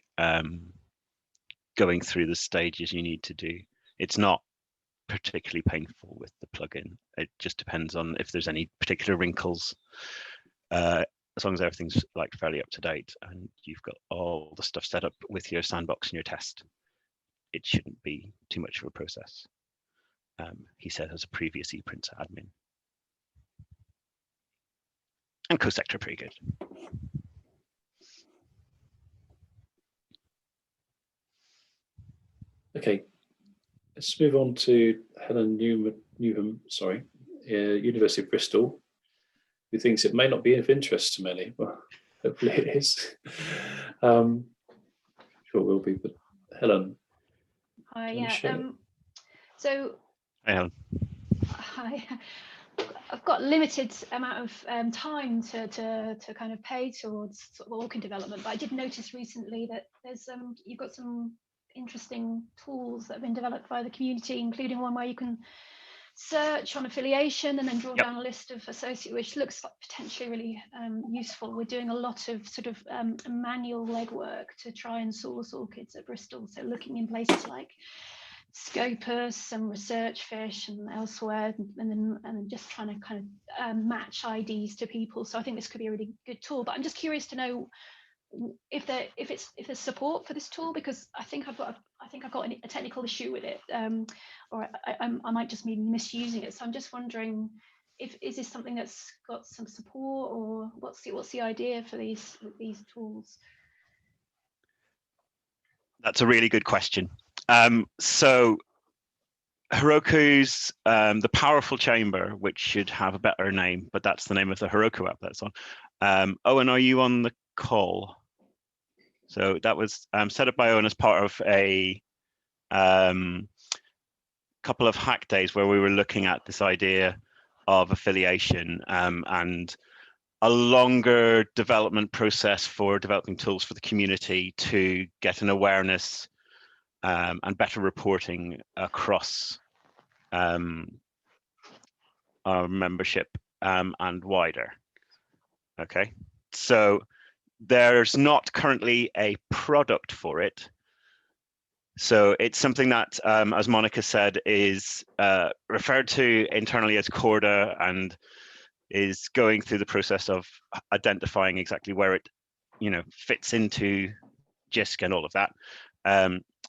[SPEAKER 3] going through the stages you need to do. It's not particularly painful with the plugin. It just depends on if there's any particular wrinkles. As long as everything's like fairly up to date and you've got all the stuff set up with your sandbox and your test, it shouldn't be too much of a process. He said as a previous ePrints admin. And co-sector pretty good.
[SPEAKER 1] Okay, let's move on to Helen Newham, University of Bristol, who thinks it may not be of interest to many. Well, hopefully it is. Sure it will be, but Helen.
[SPEAKER 16] Hi, yeah. So.
[SPEAKER 3] Hi, Helen.
[SPEAKER 16] Hi. I've got limited amount of time to kind of pay towards sort of ORCID development, but I did notice recently that there's you've got some interesting tools that have been developed by the community, including one where you can search on affiliation and then draw down a list of associate, which looks like potentially really useful. We're doing a lot of sort of manual legwork to try and source ORCIDs at Bristol, so looking in places like Scopus and Researchfish and elsewhere, and then just trying to kind of match IDs to people. So I think this could be a really good tool, but I'm just curious to know if there's support for this tool, because I think I've got a technical issue with it, or I might just be misusing it. So I'm just wondering, is this something that's got some support, or what's the idea for these tools?
[SPEAKER 3] That's a really good question. So Heroku's the Powerful Chamber, which should have a better name, but that's the name of the Heroku app that's on. Owen, are you on the call? So that was set up by Owen as part of a couple of hack days where we were looking at this idea of affiliation and a longer development process for developing tools for the community to get an awareness and better reporting across our membership and wider. Okay, so there's not currently a product for it. So it's something that, as Monica said, is referred to internally as Corda and is going through the process of identifying exactly where it, fits into JISC and all of that.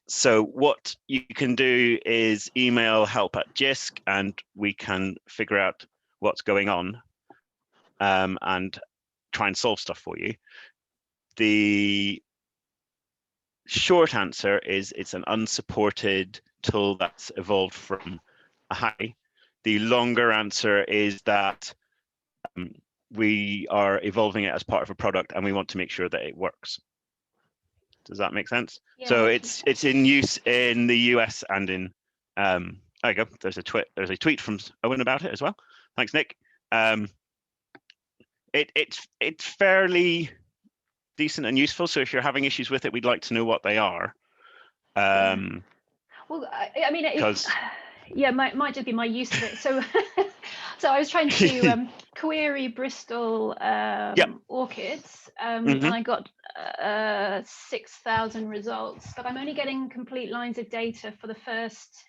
[SPEAKER 3] So what you can do is email help@JISC and we can figure out what's going on and try and solve stuff for you. The short answer is it's an unsupported tool that's evolved from a hack. The longer answer is that we are evolving it as part of a product and we want to make sure that it works. Does that make sense? Yeah, so it's in use in the US and in there you go. There's a tweet from Owen about it as well. Thanks, Nick. It's fairly decent and useful. So if you're having issues with it, we'd like to know what they are.
[SPEAKER 16] Well, I mean, yeah, might just be my use of it. So, so I was trying to query Bristol orchids, and I got 6,000 results, but I'm only getting complete lines of data for the first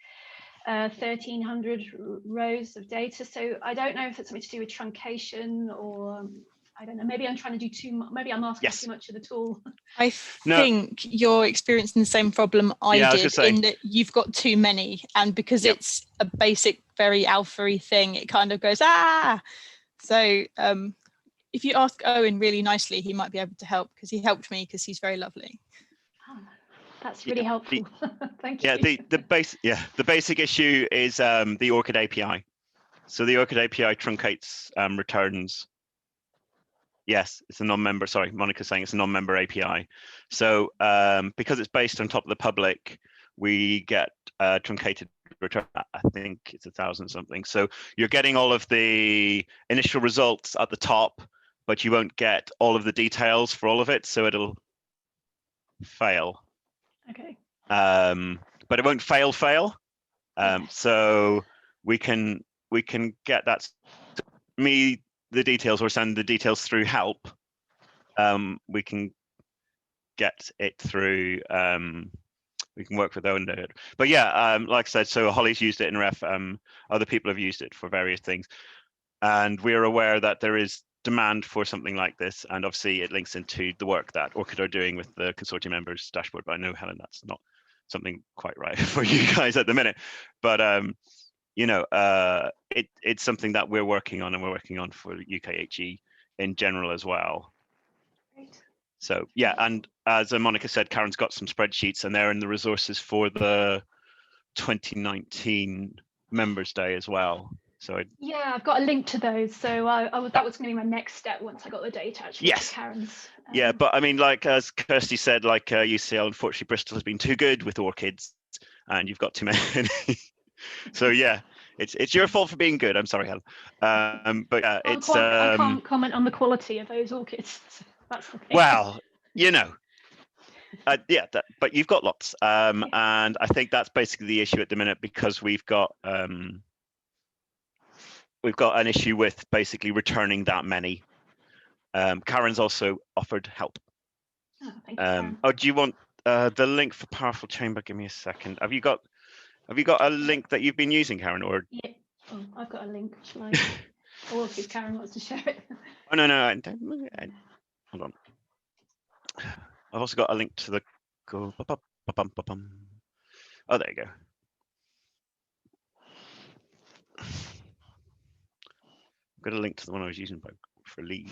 [SPEAKER 16] 1,300 rows of data. So I don't know if it's something to do with truncation or I don't know. Maybe I'm trying to do too much. Maybe I'm asking too much of the tool.
[SPEAKER 5] I think you're experiencing the same problem I did in that you've got too many, and because it's a basic, very alpha-y thing, it kind of goes So if you ask Owen really nicely, he might be able to help because he helped me because he's very lovely.
[SPEAKER 16] Oh, that's really helpful. Thank you.
[SPEAKER 3] Yeah, the basic issue is the ORCID API. So the ORCID API truncates returns. Yes, it's a non-member. Sorry, Monica's saying it's a non-member API. So because it's based on top of the public, we get truncated return. I think it's 1,000 something. So you're getting all of the initial results at the top, but you won't get all of the details for all of it. So it'll fail.
[SPEAKER 16] Okay.
[SPEAKER 3] But it won't fail. So we can get that. The details or send the details through help. We can get it through. We can work with Owen. But yeah, like I said, so Holly's used it in ref. Other people have used it for various things, and we're aware that there is demand for something like this, and obviously it links into the work that ORCID are doing with the consortium members dashboard. But I know, Helen, that's not something quite right for you guys at the minute. But it's something that we're working on, and we're working on for UKHE in general as well.
[SPEAKER 16] Great.
[SPEAKER 3] So yeah, and as Monica said, Karen's got some spreadsheets, and they're in the resources for the 2019 Members Day as well. So
[SPEAKER 16] yeah, I've got a link to those. So that was going to be my next step once I got the data. Actually,
[SPEAKER 3] yes,
[SPEAKER 16] Karen's.
[SPEAKER 3] Yeah, but I mean, like as Kirsty said, like UCL, unfortunately, Bristol has been too good with orchids, and you've got too many. So yeah, it's your fault for being good. I'm sorry, Helen. But it's
[SPEAKER 16] I can't comment on the quality of those orchids. So that's the thing.
[SPEAKER 3] Well, yeah, but you've got lots, and I think that's basically the issue at the minute, because we've got an issue with basically returning that many. Karen's also offered help.
[SPEAKER 16] Oh, thank you, Karen.
[SPEAKER 3] Do you want the link for Powerful Chamber? Give me a second. Have you got a link that you've been using, Karen? Or
[SPEAKER 16] yeah, I've got a link. Shall I? Or if Karen wants to share it.
[SPEAKER 3] Oh no, hold on. I've also got a link to the. Oh, there you go. I've got a link to the one I was using for Leeds.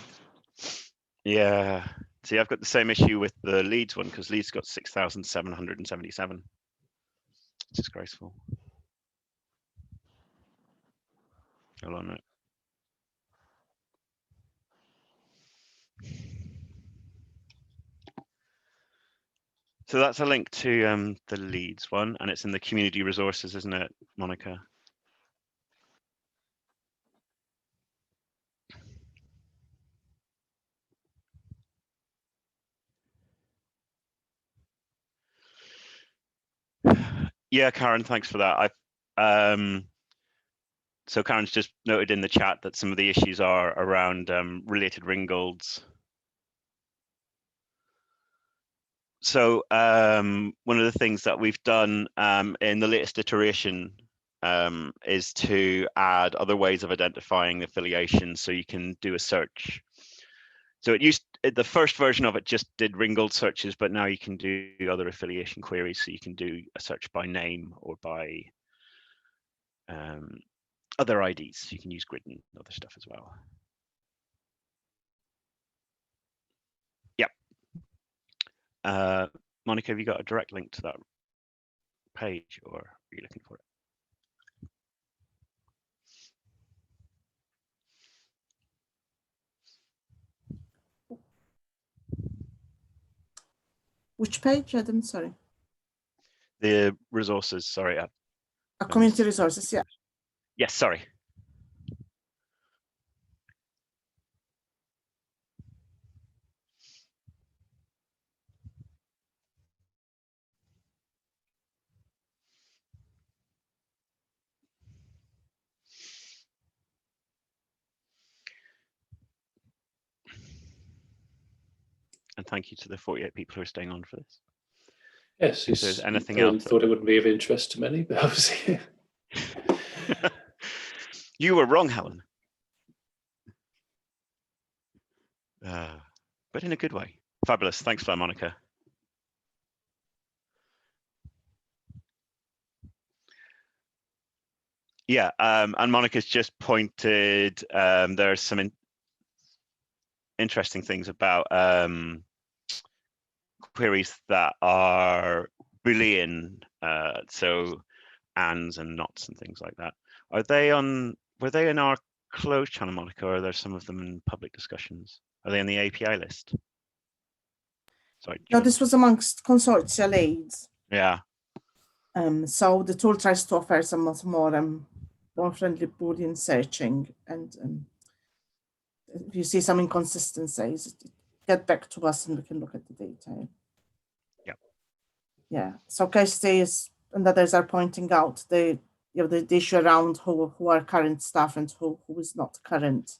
[SPEAKER 3] Yeah. See, I've got the same issue with the Leeds one because Leeds got 6,777. Disgraceful. Hold on a minute. So that's a link to the Leeds one, and it's in the community resources, isn't it, Monica? Yeah, Karen, thanks for that. So Karen's just noted in the chat that some of the issues are around related Ringolds. So one of the things that we've done in the latest iteration is to add other ways of identifying affiliation, so you can do a search. So the first version of it just did Ringgold searches, but now you can do other affiliation queries. So you can do a search by name or by other IDs. You can use grid and other stuff as well. Yep. Monica, have you got a direct link to that page, or are you looking for it?
[SPEAKER 2] Which page, Adam? Sorry.
[SPEAKER 3] The resources, sorry.
[SPEAKER 2] Community resources, yeah.
[SPEAKER 3] Yes, sorry. And thank you to the 48 people who are staying on for this.
[SPEAKER 1] Yes,
[SPEAKER 3] if there's anything
[SPEAKER 1] probably
[SPEAKER 3] else,
[SPEAKER 1] thought it wouldn't be of interest to many, but obviously.
[SPEAKER 3] You were wrong, Helen. But in a good way. Fabulous. Thanks for that, Monica. Yeah, and Monica's just pointed, there are some interesting things about queries that are Boolean, so ands and nots and things like that. Were they in our closed channel, Monica, or are there some of them in public discussions? Are they in the API list? Sorry.
[SPEAKER 2] No, this was amongst consortia leads.
[SPEAKER 3] Yeah.
[SPEAKER 2] So the tool tries to offer some more friendly Boolean searching, and if you see some inconsistencies, get back to us and we can look at the detail.
[SPEAKER 3] Yeah.
[SPEAKER 2] Yeah. So Kirsty and others are pointing out the issue around who are current staff and who is not current,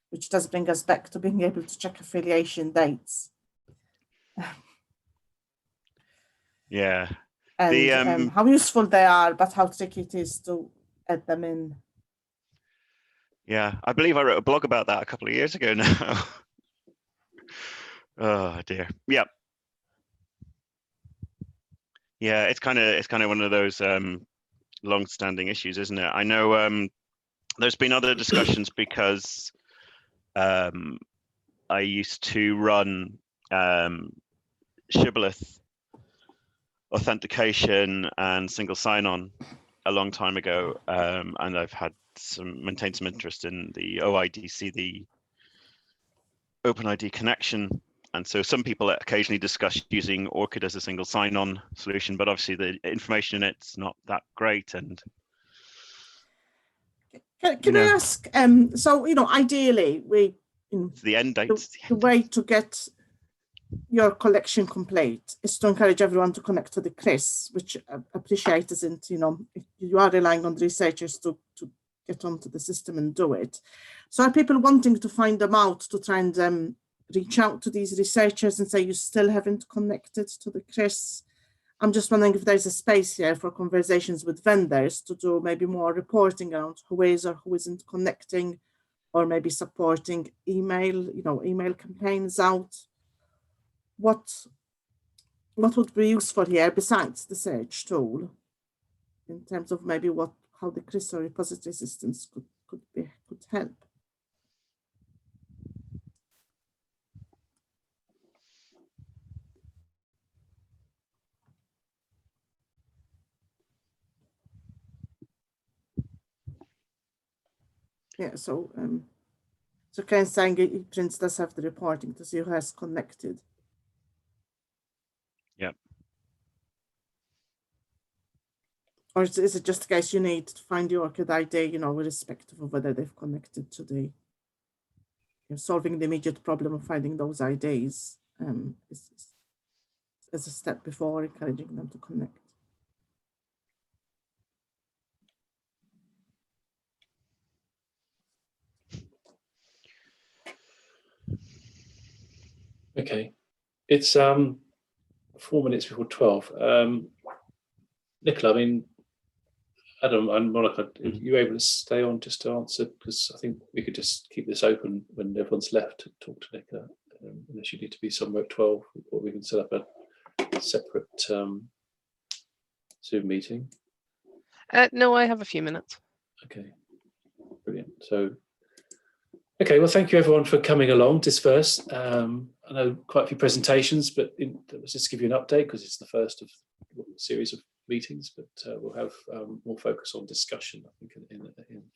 [SPEAKER 2] which does bring us back to being able to check affiliation dates.
[SPEAKER 3] Yeah.
[SPEAKER 2] And how useful they are, but how tricky it is to add them in.
[SPEAKER 3] Yeah, I believe I wrote a blog about that a couple of years ago now. Oh dear. Yeah. Yeah, it's kind of one of those long-standing issues, isn't it? I know there's been other discussions because I used to run shibboleth authentication and single sign-on a long time ago, and I've had maintained some interest in the OIDC, the OpenID connection. And so some people occasionally discuss using ORCID as a single sign-on solution, but obviously the information in it's not that great. And
[SPEAKER 2] can I ask? So ideally,
[SPEAKER 3] the end dates.
[SPEAKER 2] The way to get your collection complete is to encourage everyone to connect to the CRIS, which I appreciate isn't, you are relying on the researchers to get onto the system and do it. So are people wanting to find them out to try and reach out to these researchers and say you still haven't connected to the CRIS? I'm just wondering if there's a space here for conversations with vendors to do maybe more reporting around who is or who isn't connecting, or maybe supporting email campaigns out. what would be useful here besides the search tool, in terms of maybe how the crystal repository systems could help. Yeah, so Ken saying ePrints does have the reporting to see who has connected.
[SPEAKER 3] Yep.
[SPEAKER 2] Or is it just a case you need to find the ORCID ID, irrespective of whether they've connected to the, solving the immediate problem of finding those IDs is a step before encouraging them to connect.
[SPEAKER 1] Okay, it's 4 minutes before 12. Nicola, I mean, Adam and Monica, are you able to stay on just to answer? Because I think we could just keep this open when everyone's left to talk to Nicola, unless you need to be somewhere at 12, or we can set up a separate Zoom meeting.
[SPEAKER 17] No, I have a few minutes.
[SPEAKER 1] Okay, brilliant. So, okay, well, thank you everyone for coming along dispersed. I know quite a few presentations, but let's just give you an update because it's the first of a series of meetings, but we'll have more focus on discussion, I think, in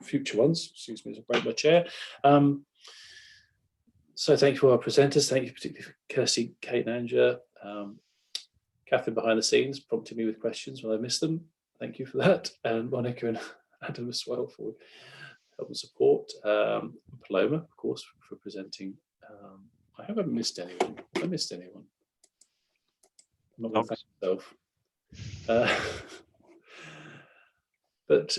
[SPEAKER 1] future ones. Excuse me as I break my chair. So thank you for our presenters. Thank you particularly for Kirsty, Kate and Angela. Catherine behind the scenes prompting me with questions when I missed them. Thank you for that. And Monica and Adam as well for help and support. Paloma, of course, for presenting. I haven't missed anyone. Have I missed anyone? I'm not going to thank myself. But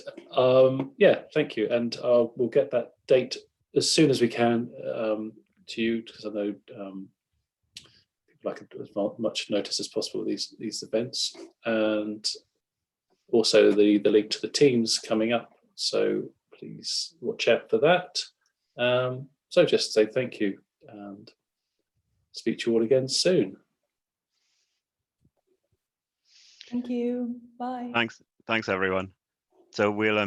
[SPEAKER 1] yeah, thank you. And we'll get that date as soon as we can to you, because I know people like as much notice as possible of these events. And also the link to the teams coming up. So please watch out for that. So just say thank you and speak to you all again soon.
[SPEAKER 4] Thank you. Bye.
[SPEAKER 3] Thanks everyone. So we'll